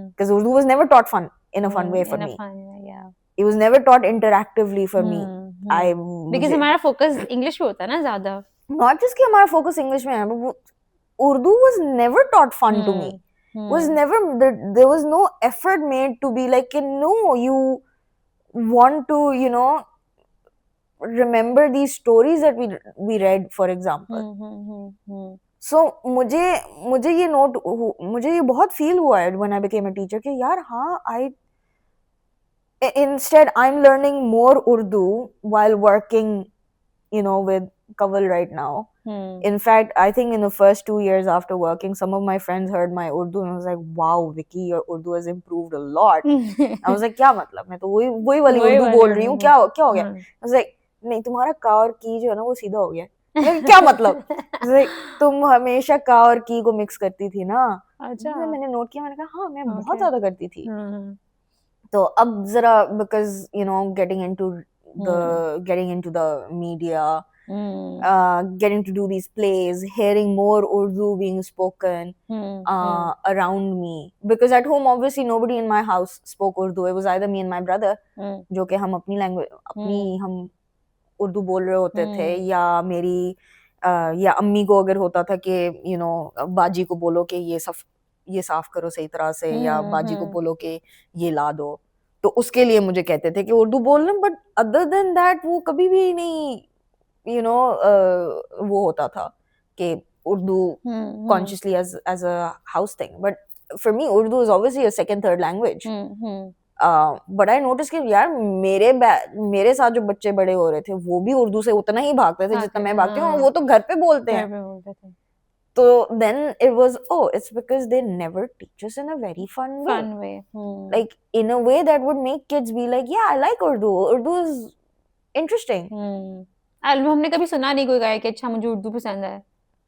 because Urdu was never taught in a fun way for me. It was never taught interactively for me. Because हमारा focus English पे होता है ना ज़्यादा. Not just कि हमारा focus English में है, but Urdu was never taught fun to me. Was never there was no effort made to be like no, you want to remember these stories that we read, for example. So मुझे ये बहुत feel हुआ है when I became a teacher कि यार हाँ instead I'm learning more Urdu while working with Kaval right now. In fact, I think in the first 2 years after working, some of my friends heard my Urdu and I was like, wow, Vicky, your Urdu has improved a lot. I was like, क्या मतलब? मैं तो वही वाली उर्दू बोल रही हूँ, क्या हो गया? I was like, नहीं तुम्हारा का और की जो है ना वो सीधा हो गया. क्या मतलब? like, तुम हमेशा का और की को मिक्स करती थी ना. अच्छा. मैंने नोट किया, मैंने कहा हाँ मैं बहुत ज़्यादा करती थी. तो अब जरा because getting into the media, getting to do these plays, hearing more Urdu being spoken around me, because at home obviously nobody in my house spoke Urdu. It was either me and my brother जो कि हम अपनी language हम उर्दू बोल रहे होते थे, या मेरी या अम्मी को अगर होता था कि बाजी को बोलो कि ये साफ करो सही तरह से, या बाजी को बोलो कि ये ला दो, तो उसके लिए मुझे कहते थे कि उर्दू बोलना. बट अदर देन दैट वो कभी भी नहीं वो होता था कि Urdu consciously as a house thing. But for me Urdu is obviously a second third language. But I notice कि यार मेरे साथ जो बच्चे बड़े हो रहे थे वो भी उर्दू से उतना ही भागते थे जितना मैं भागती हूँ, और वो तो घर पे बोलते घर हैं. पे बोलते थे. So then it was, oh, it's because they never teach us in a very fun way. Fun way. Like in a way that would make kids be like, yeah, I like Urdu. Urdu is interesting. हमने कभी सुना नहीं कोई गाया कि अच्छा मुझे उर्दू पसंद है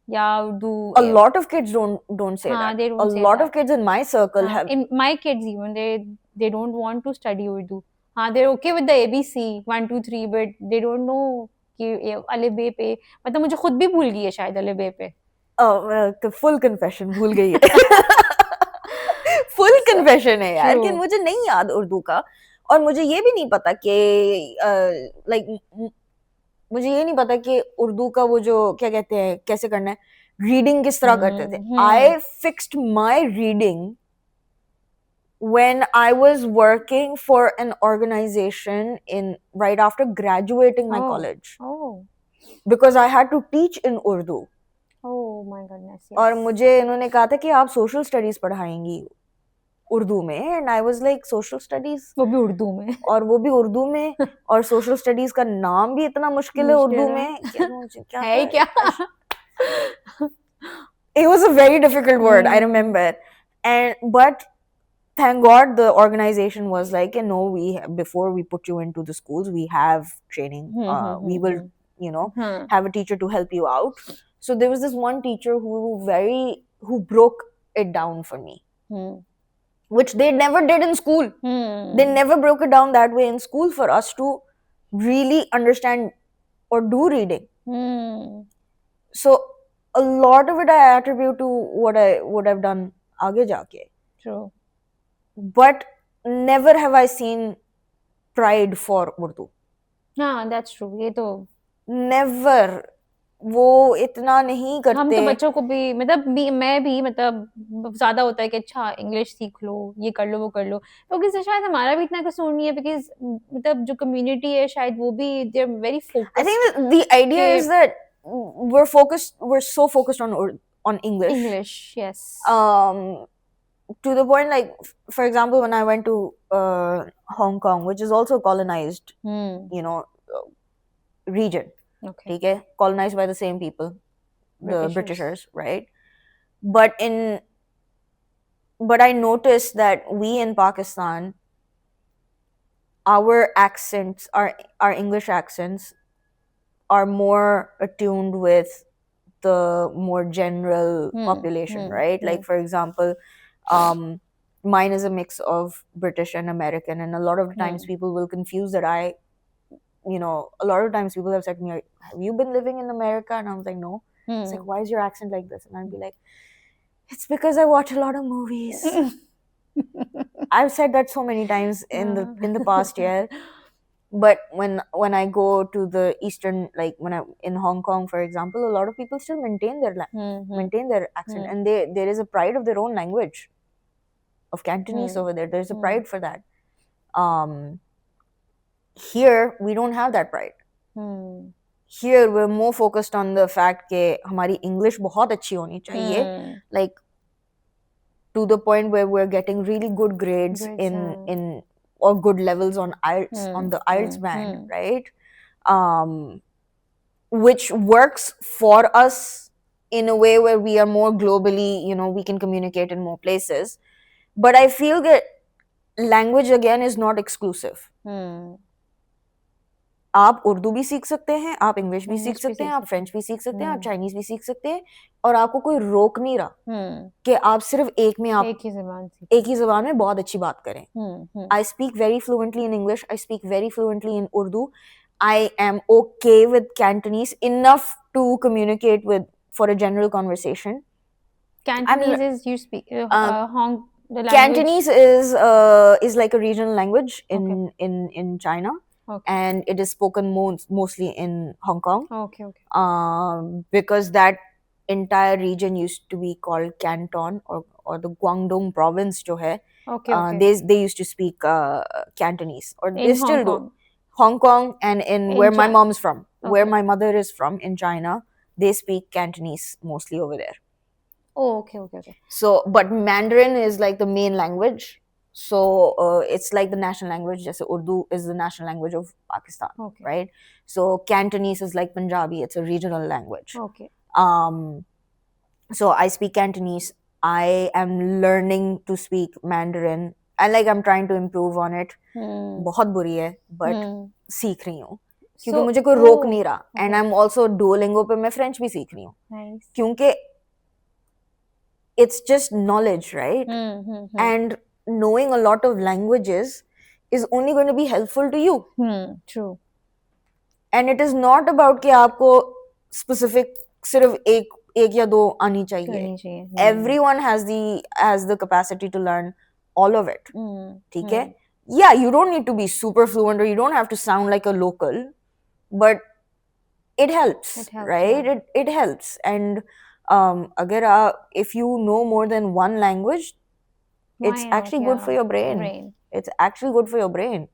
या Urdu. A lot of kids don't say that. They don't A say lot that. of kids in my circle have. In my kids even they don't want to study Urdu. They're okay with the ABC 1 2 3 but they don't know कि अले बे पे, मतलब मुझे खुद भी भूल गई है शायद अले बे पे. Full confession, भूल गई है. Full confession है यार कि मुझे नहीं याद उर्दू का, और मुझे ये भी नहीं पता कि like मुझे ये नहीं पता कि उर्दू का वो जो क्या कहते हैं कैसे करना है, रीडिंग किस तरह करते थे. I fixed my reading when I was working for an organization in right after graduating my college. Because I had to teach in Urdu. Oh my goodness. Yes. और मुझे इन्होंने कहा था कि आप सोशल स्टडीज पढ़ाएंगी उर्दू में, and I was like social studies, वो भी उर्दू में, और वो भी उर्दू में, और सोशल स्टडीज का नाम भी इतना मुश्किल है उर्दू में, क्या है क्या? It was a very difficult word, I remember. But thank God the organization was like, no, before we put you into the schools, we have training. We will, have a teacher to help you out. So there was this one teacher who broke it down for me, which they never did in school. They never broke it down that way in school for us to really understand or do reading. So a lot of it I attribute to what I would have done aage jaake. True. But never have I seen pride for Urdu. That's true. ये तो never. वो इतना नहीं करते. हम तो बच्चों को भी, मतलब मैं भी, मतलब ज्यादा होता है कि अच्छा इंग्लिश सीख लो, ये कर लो, वो कर लो, क्योंकि तो शायद हमारा भी इतना कसूर नहीं है, बिकॉज मतलब जो कम्युनिटी है शायद वो भी they are very focused. I think the idea is that we're so focused on English. Yes. To the point, like for example, when I went to Hong Kong, which is also colonized, region. Okay. Colonized by the same people, the Britishers, right? But I noticed that we in Pakistan, our accents, our English accents, are more attuned with the more general population, right? Like for example, mine is a mix of British and American, and a lot of times people will confuse that a lot of times people have said to me, have you been living in America? And I was like, no. It's like, why is your accent like this? And I'd be like, it's because I watch a lot of movies. I've said that so many times in the past year. But when I go to the eastern, like when I in Hong Kong, for example, a lot of people still maintain their accent, and there is a pride of their own language, of Cantonese over there. There's a pride for that. Here we don't have that pride. Here we're more focused on the fact कि हमारी English बहुत अच्छी होनी चाहिए, like to the point where we're getting really good grades in or good levels on IELTS, on the IELTS band, right? Which works for us in a way where we are more globally, we can communicate in more places. But I feel that language again is not exclusive. आप उर्दू भी सीख सकते हैं, आप English भी सीख सकते हैं, आप फ्रेंच भी सीख सकते हैं, आप चाइनीज भी सीख सकते हैं, और आपको कोई रोक नहीं रहा कि आप सिर्फ एक ही ज़बान में बहुत अच्छी बात करें. I speak very fluently in English. I speak very fluently in Urdu. I am okay with Cantonese enough to communicate with for a general conversation. Cantonese is you speak the language. Cantonese is like a regional language in China. Okay. And it is spoken mostly in Hong Kong. Okay. Because that entire region used to be called Canton or the Guangdong province जो है. Okay. They used to speak Cantonese, or they still do. Hong Kong and in where my mom's from, where my mother is from in China, they speak Cantonese mostly over there. Oh, okay. So, but Mandarin is like the main language. So it's like the national language. Just Urdu is the national language of Pakistan, Okay. right? So Cantonese is like Punjabi. It's a regional language. Okay. So I speak Cantonese. I am learning to speak Mandarin, and like I'm trying to improve on it. बहुत बुरी है, but सीख रही हूँ क्योंकि मुझे कोई रोक नहीं रहा. And I'm also Duolingo पे मैं French भी सीख रही हूँ. Nice. क्योंकि it's just knowledge, right? And knowing a lot of languages is only going to be helpful to you. True. And it is not about कि आपको specific सिर्फ एक या दो आनी चाहिए. Everyone has the capacity to learn all of it. ठीक है? Yeah, you don't need to be super fluent, or you don't have to sound like a local, but it helps, right? Yeah. It helps. And agar if you know more than one language, it's actually good for your brain. It's actually good for your brain.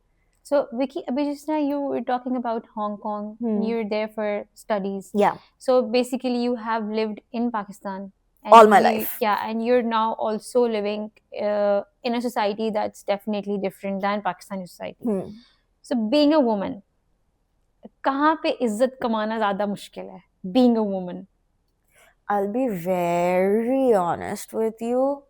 So Vicky, abhi just now you were talking about Hong Kong. You're there for studies. Yeah. So basically you have lived in Pakistan all my life. Yeah, and you're now also living in a society that's definitely different than Pakistani society. So being a woman, कहाँ पे इज्जत कमाना ज़्यादा मुश्किल है? Being a woman. I'll be very honest with you.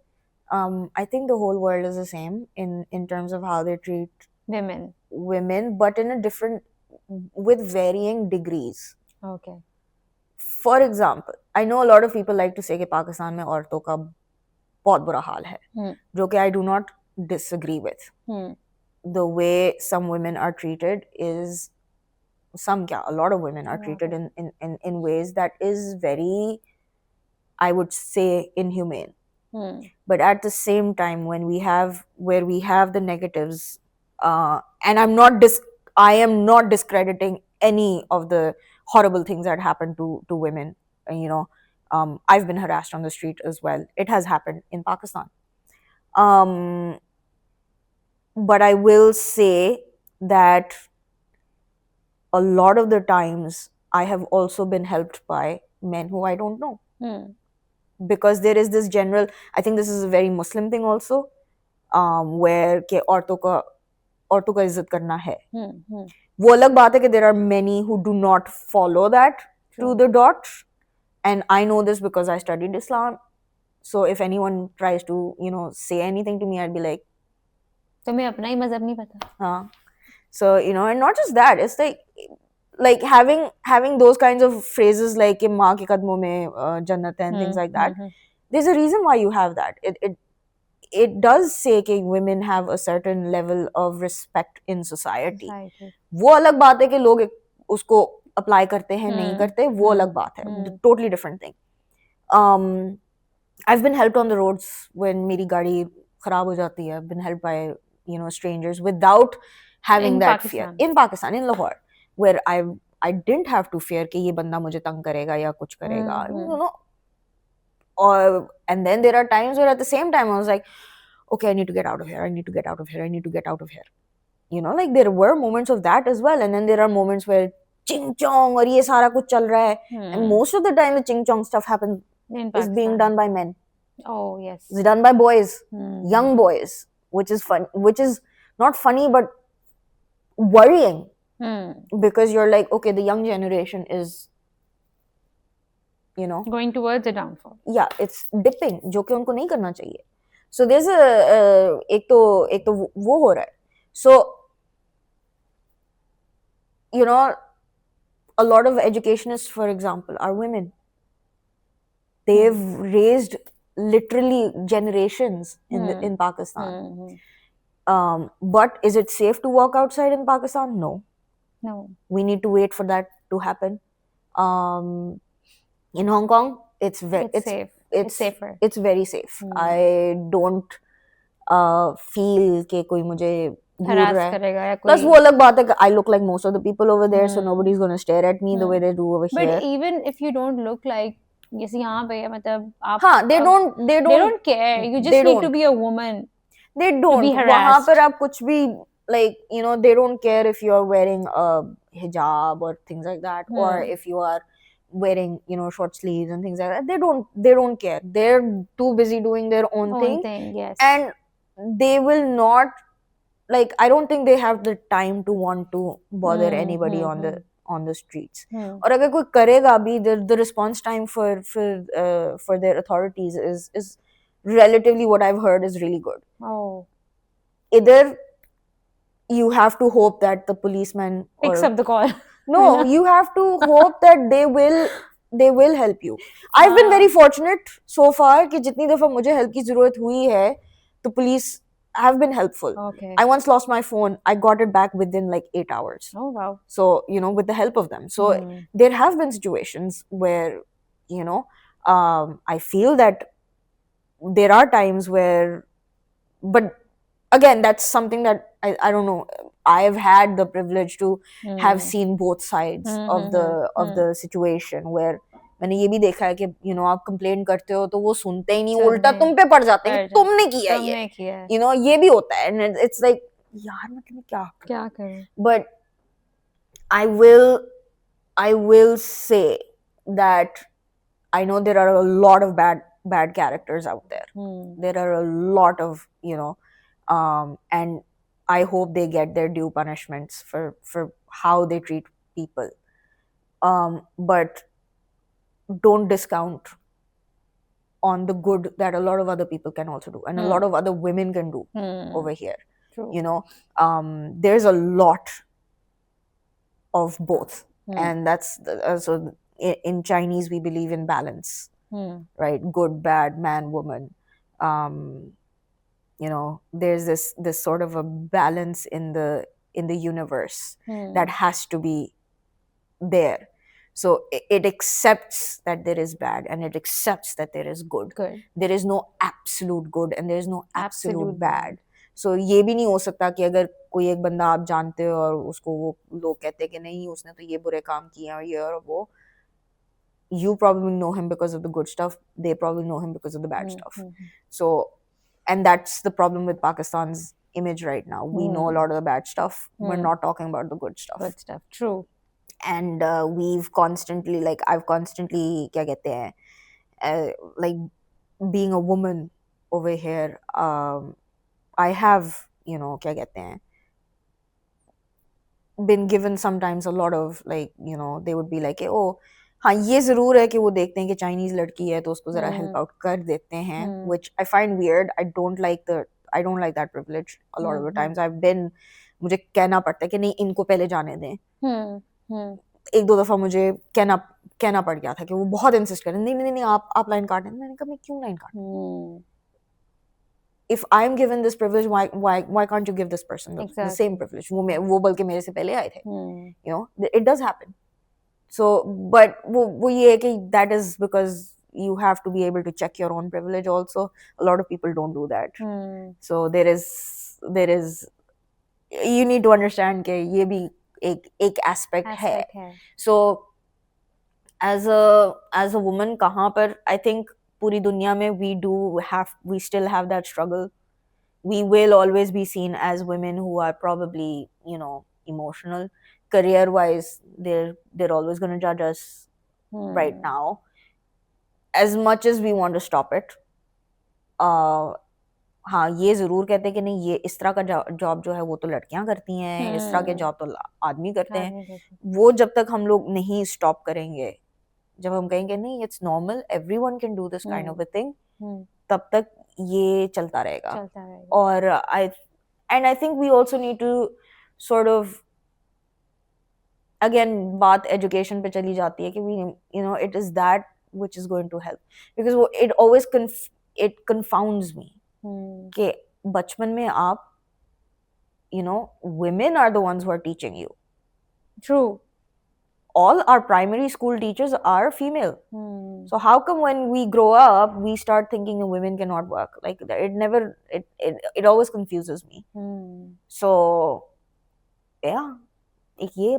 I think the whole world is the same in terms of how they treat women, but in a different, with varying degrees. Okay. For example, I know a lot of people like to say कि पाकिस्तान में औरतों का बहुत बुरा हाल है, जो कि I do not disagree with. The way some women are treated is a lot of women are treated in ways that is very, I would say, inhumane. But at the same time, where we have the negatives, and I am not discrediting any of the horrible things that happen to women. You know, I've been harassed on the street as well. It has happened in Pakistan. But I will say that a lot of the times I have also been helped by men who I don't know. Because there is this general, I think this is a very Muslim thing also, where के औरतों का इज्जत करना है. वो अलग बात है कि there are many who do not follow that to the dot, and I know this because I studied Islam. So if anyone tries to, say anything to me, I'd be like, तुम्हें अपना ही मजहब नहीं पता. हाँ. So, and not just that, it's like having those kinds of phrases like कि माँ के कदमों में जन्नत है and things like that. There's a reason why you have that. It does say कि women have a certain level of respect in society. वो अलग बात है कि लोग उसको apply करते हैं नहीं करते, वो अलग बात है. Totally different thing. I've been helped on the roads when मेरी गाड़ी खराब हो जाती है. I've been helped by strangers without having that fear. In Pakistan, in Lahore, where I didn't have to fear कि ये बंदा मुझे तंग करेगा या कुछ करेगा, and then there are times where at the same time I was like, okay, I need to get out of here. I need to get out of here. I need to get out of here. Like there were moments of that as well, and then there are moments where ching chong और ये सारा कुछ चल रहा है, and most of the time the ching chong stuff happens is being done by men. Oh yes, it's done by boys, young boys, which is fun, which is not funny but worrying, because you're like, okay, the young generation is going towards a downfall. Yeah, it's dipping, जो कि उनको नहीं करना चाहिए. So there's एक तो वो हो रहा है. So a lot of educationists, for example, are women. They've raised literally generations in Pakistan. But is it safe to walk outside in Pakistan? No. We need to wait for that to happen. In Hong Kong, it's safe. It's safer. It's very safe. I don't feel कि कोई मुझे harass करेगा या कोई. Plus वो अलग बात है कि I look like most of the people over there, so nobody's going to stare at me the way they do over here. But even if you don't look like जैसे यहाँ पे मतलब आप. हाँ, they don't care. You just need to be a woman. They don't. To be harassed. वहाँ पर आप कुछ भी like they don't care if you're wearing a hijab or things like that, or if you are wearing short sleeves and things like that. They don't care. They're too busy doing their own thing. Yes. And they will not, like, I don't think they have the time to want to bother anybody on the streets. और अगर कोई करेगा भी, the response time for their authorities is relatively, what I've heard, is really good. Oh, Either you have to hope that the policeman picks up the call. no, you have to hope that they will help you. I've been very fortunate so far कि जितनी दफा मुझे help की जरूरत हुई है, the police have been helpful. Okay. I once lost my phone. I got it back within like 8 hours. Oh wow. So, with the help of them. So there have been situations where, I feel that there are times where, but again, that's something that I don't know. I've had the privilege to have seen both sides of the situation, where मैंने ये भी देखा है कि आप complain करते हो तो वो सुनते ही नहीं, उल्टा तुम पे पड़ जाते हैं कि तुमने किया ये, ये भी होता है, and it's like, यार मतलब क्या करूं. But I will say that I know there are a lot of bad characters out there. There are a lot of, and I hope they get their due punishments for how they treat people. But don't discount on the good that a lot of other people can also do, and a lot of other women can do over here. True. There's a lot of both, and that's so in Chinese we believe in balance, right? Good, bad, man, woman. There's this sort of a balance in the universe that has to be there. So it accepts that there is bad, and it accepts that there is good. There is no absolute good and there is no absolute bad. So ये भी नहीं हो सकता कि अगर कोई एक बंदा आप जानते हो और उसको वो लोग कहते हैं कि नहीं उसने तो ये बुरे काम किए और ये और वो, you probably know him because of the good stuff, they probably know him because of the bad stuff. So, and that's the problem with Pakistan's image right now. We know a lot of the bad stuff. We're not talking about the good stuff. Good stuff. True. And we've constantly, like, I've constantly, क्या कहते हैं, like, being a woman over here, I have, क्या कहते हैं, been given sometimes a lot of, like, they would be like, oh, हाँ ये जरूर है कि वो देखते हैं कि चाइनीज लड़की है तो उसको जरा हेल्प आउट कर देते हैं, which I find weird. I don't like that privilege a lot of the times. मुझे कहना पड़ता है कि नहीं इनको पहले जाने दें. एक दो दफा मुझे कहना पड़ गया था कि वो बहुत इंसिस्ट करें, नहीं आप लाइन काटें. मैंने कहा मैं क्यों line काटूं? If I'm given this privilege, why can't you give this person the same privilege? वो बल्कि मेरे से पहले आए थे. It does happen. So, but वो ये है कि that is because you have to be able to check your own privilege also. A lot of people don't do that. So there is you need to understand कि ये भी एक aspect है. So as a woman कहाँ पर, I think पूरी दुनिया में we still have that struggle. We will always be seen as women who are probably, emotional. Career wise, they're always going to judge us right now. As much as we want to stop it, हाँ ये जरूर कहते हैं कि नहीं ये इस तरह का जॉब जो है वो तो लड़कियां करती हैं, इस तरह के जॉब तो आदमी करते हैं. वो जब तक हम लोग नहीं स्टॉप करेंगे, जब हम कहेंगे नहीं it's normal, everyone can do this kind of a thing, तब तक ये चलता रहेगा. और I think we also need to sort of, again बात education पे चली जाती है कि we it is that which is going to help, because it always it confounds me कि बचपन में आप women are the ones who are teaching you. True. All our primary school teachers are female. So how come when we grow up we start thinking that women cannot work? Like it always confuses me. So yeah, ये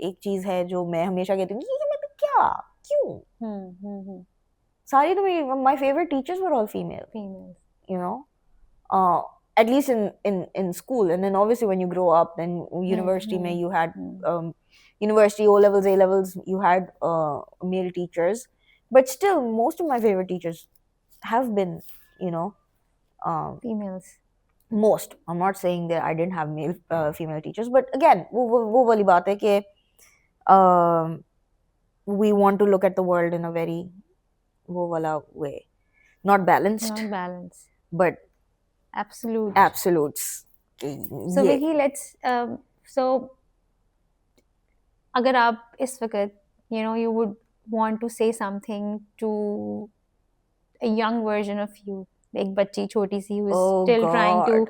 एक चीज है जो मैं हमेशा कहती हूँ ये मतलब क्या क्यों. सारी तो my favorite teachers were all females. At least in school, and then obviously when you grow up, then university mein you had university, O levels, A levels, you had male teachers, but still most of my favorite teachers have been Females. Most. I'm not saying that I didn't have male female teachers, but again, वो वाली बात है कि we want to look at the world in a very वो वाला way, not balanced, Not balance. but Absolute. absolutes. So Yeah. Vicky, let's so अगर आप इस वक्त you would want to say something to a young version of you, एक बच्ची छोटी सी who is Oh, still trying to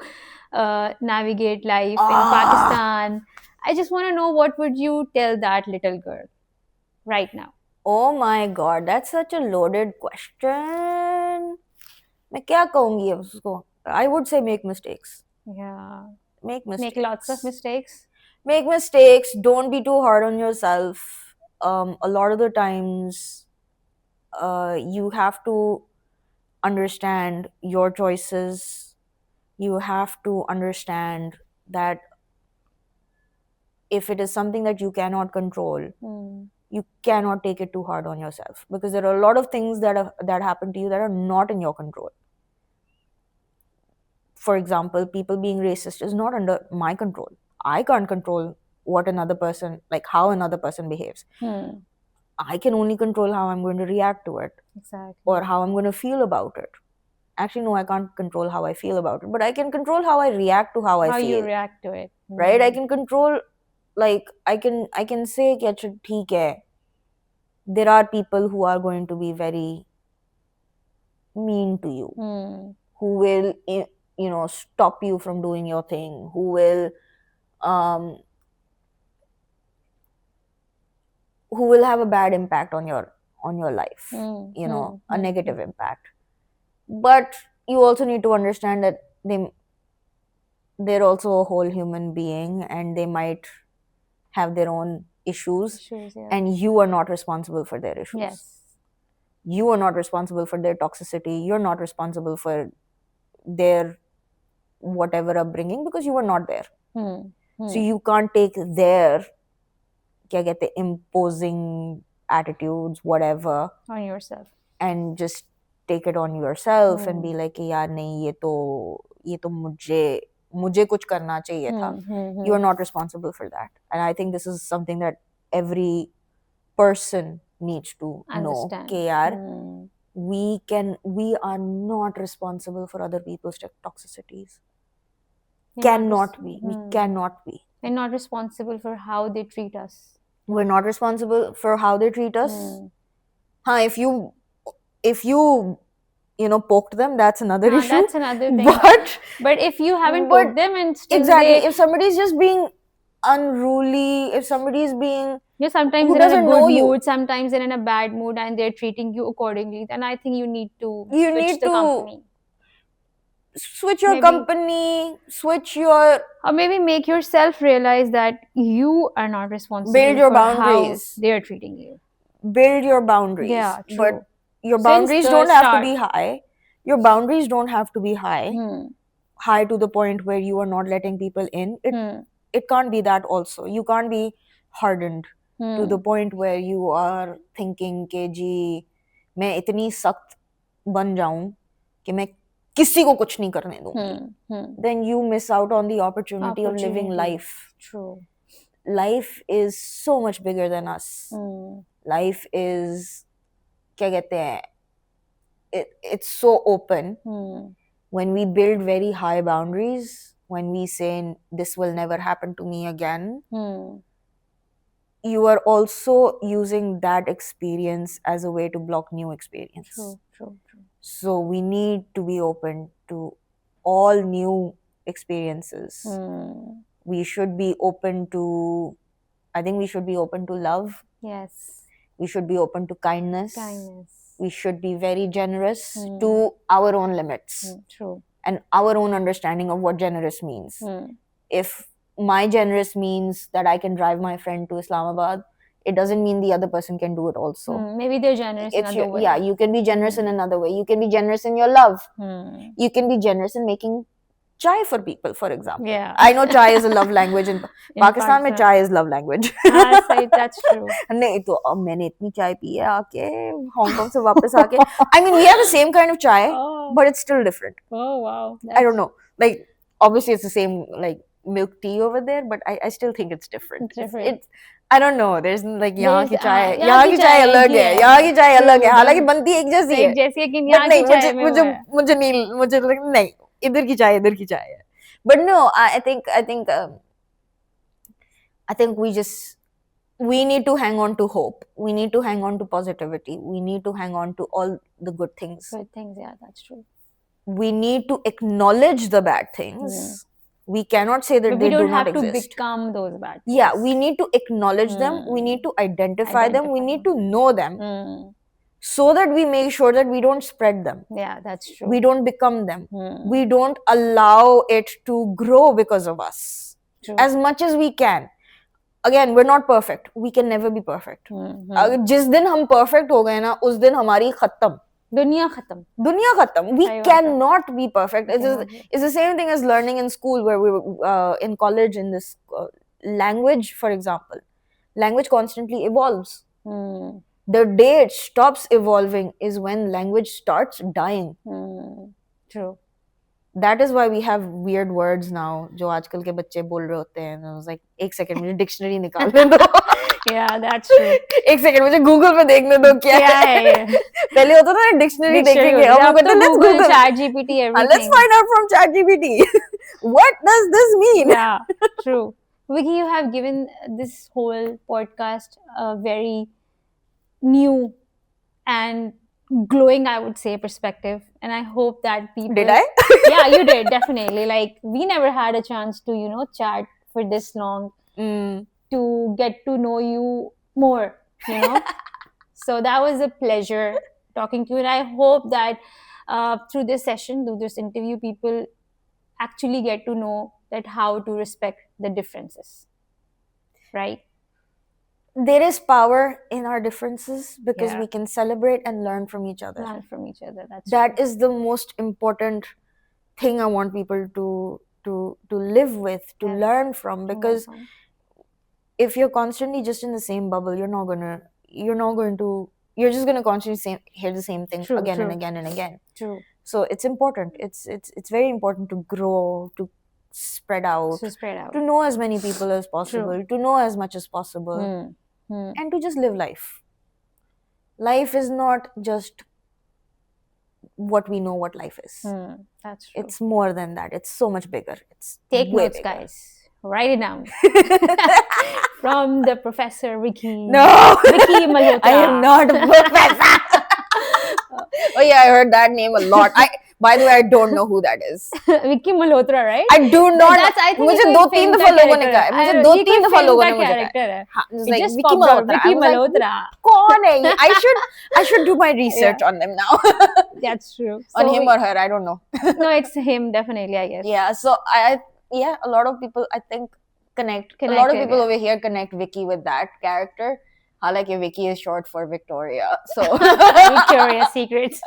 navigate life in Pakistan. I just want to know, what would you tell that little girl right now? Oh my God, that's such a loaded question. मैं क्या कहूँगी अब उसको? I would say make mistakes. Yeah. Make mistakes. Make lots of mistakes. Make mistakes. Don't be too hard on yourself. A lot of the times, you have to understand your choices. You have to understand that if it is something that you cannot control, you cannot take it too hard on yourself, because there are a lot of things that happen to you that are not in your control. For example, people being racist is not under my control. I can't control what another person, like how another person behaves. I can only control how I'm going to react to it. Exactly. Or how I'm going to feel about it. Actually, no, I can't control how I feel about it, but I can control how I react to how I feel. How you react to it. Right? I can control, like, I can say कि अच्छा ठीक है. There are people who are going to be very mean to you, who will, stop you from doing your thing, who will have a bad impact on your life, a negative impact. But you also need to understand that they're also a whole human being, and they might have their own issues, yeah. and you are not responsible for their issues. Yes. You are not responsible for their toxicity. You're not responsible for their whatever upbringing, because you were not there. So you can't take their imposing attitudes, whatever, on yourself, and just take it on yourself and be like, यार नहीं, ये तो मुझे कुछ करना चाहिए था. You are not responsible for that. And I think this is something that every person needs to understand. know कि यार we are not responsible for other people's toxicities. We cannot be. We're not responsible for how they treat us. We're not responsible for how they treat us. If you poked them, that's another issue. That's another thing. But if you haven't poked them and still if somebody's just being unruly, if somebody's being sometimes who they're in a doesn't know good you, mood, sometimes they're in a bad mood, and they're treating you accordingly, then I think you need to switch the company. Switch your company, switch your... Or maybe make yourself realize that you are not responsible Build your for boundaries. how they're treating you. Build your boundaries. Yeah, true. But your boundaries don't have to be high. Your boundaries don't have to be high. High to the point where you are not letting people in. It can't be that also. You can't be hardened to the point where you are thinking कि जी मैं इतनी सख्त बन जाऊं कि मैं किसी को कुछ नहीं करने दूंगी. Then you miss out on the opportunity of living life. True. Life is so much bigger than us. Life is क्या कहते हैं, it's so open. When we build very high boundaries, when we say this will never happen to me again, you are also using that experience as a way to block new experience. True. So we need to be open to all new experiences. We should be open to, I think we should be open to love. Yes. We should be open to kindness. We should be very generous to our own limits. True. And our own understanding of what generous means. If my generous means that I can drive my friend to Islamabad, it doesn't mean the other person can do it also. Maybe they're generous in another way. Yeah, you can be generous in another way. You can be generous in your love. You can be generous in making chai for people, for example. Yeah. I know chai is a love language in In Pakistan में chai is love language. हाँ, सही, that's true. नहीं तो अब मैंने इतनी चाय P है आके हांगकांग से वापस आके. I mean, we have the same kind of chai, Oh, but it's still different. oh wow. I don't know. Like, obviously, it's the same like milk tea over there, but I still think it's different. It's different. It's I don't know. There's like यहाँ की चाय, यहाँ यहाँ की की चाय चाय अलग अलग है, है. यहाँ की चाय अलग है. True, हालांकि बनती एक जैसी है. एक जैसी है कि But यहाँ की नहीं, चाय में मुझे वो है. मुझे नहीं, मुझे नहीं, इधर की चाय है. But no, I think we need to hang on to hope. We need to hang on to positivity. We need to hang on to all the good things. Good things, yeah, that's true. We need to acknowledge the bad things. We cannot say that But they we do don't not have to exist. become those bad things. Yeah, we need to acknowledge them. We need to identify them. We Identify need to know them Mm. so that we make sure that we don't spread them. Yeah, that's true. We don't become them. Mm. We don't allow it to grow because of us. True. As much as we can. Again, we're not perfect. We can never be perfect. जिस दिन हम perfect हो गए ना, उस दिन हमारी खत्म. दुनिया खत्म. दुनिया खत्म. We सही बात है. cannot be perfect. It's the same thing as learning in school, where we were in college, in this language, for example. Language constantly evolves. Mm. The day it stops evolving is when language starts dying. True. That is why we have weird words now जो आजकल के बच्चे बोल रहे होते हैं. I was like, एक second मुझे डिक्शनरी निकालने दो. Yeah, that's true. एक सेकंड मुझे गूगल पे देखने दो क्या है ये. पहले होता था ना डिक्शनरी देखेंगे. अब हम कहते हैं let's Google, ChatGPT, everything. Let's find out from ChatGPT. What does this mean? Yeah, true. Vicky, you have given this whole podcast a very new and glowing, I would say, perspective, and I hope that people. Did I? Yeah, you did, definitely. Like, we never had a chance to chat for this long to get to know you more, So that was a pleasure talking to you, and I hope that through this session, through this interview, people actually get to know that how to respect the differences, right? There is power in our differences because Yeah. we can celebrate and learn from each other. Learn from each other. That is the most important thing I want people to live with, to Yes. learn from. Because if you're constantly just in the same bubble, you're just gonna constantly hear the same thing again and again and again. True. So it's important. It's very important to grow, to spread out, to know as many people as possible, to know as much as possible, and to just live life. Life is not just what we know what life is. That's true. It's more than that. It's so much bigger. It's Take way notes, bigger. guys. Write it down. From the Professor Vicky. No! Vicky Malhotra. I am not a professor. Oh yeah, I heard that name a lot. By the way, I don't know who that is. Vicky Malhotra, right? I do not. I think मुझे कोई 2-3 film दफा का लोगों ने character कहा है. है. मुझे I 2-3 don't know, दफा ये लोगों कोई ने मुझे film का कहा. character है. हाँ, just It like just Vicky popped out. Malhotra. Vicky I was like, Malhotra. कौन है ये? I should do my research on them now. That's true. On him or her, I don't know. No, it's him definitely, I guess. Yeah, so a lot of people I think connect. A lot of people over here connect Vicky with that character. Halaki Vicky is short for Victoria. So Victoria's Secrets.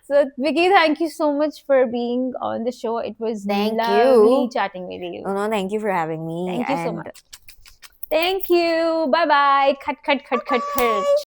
So Vicky, thank you so much for being on the show. It was lovely chatting with you. No, thank you for having me. Thank you so much. Thank you. Bye bye. Cut.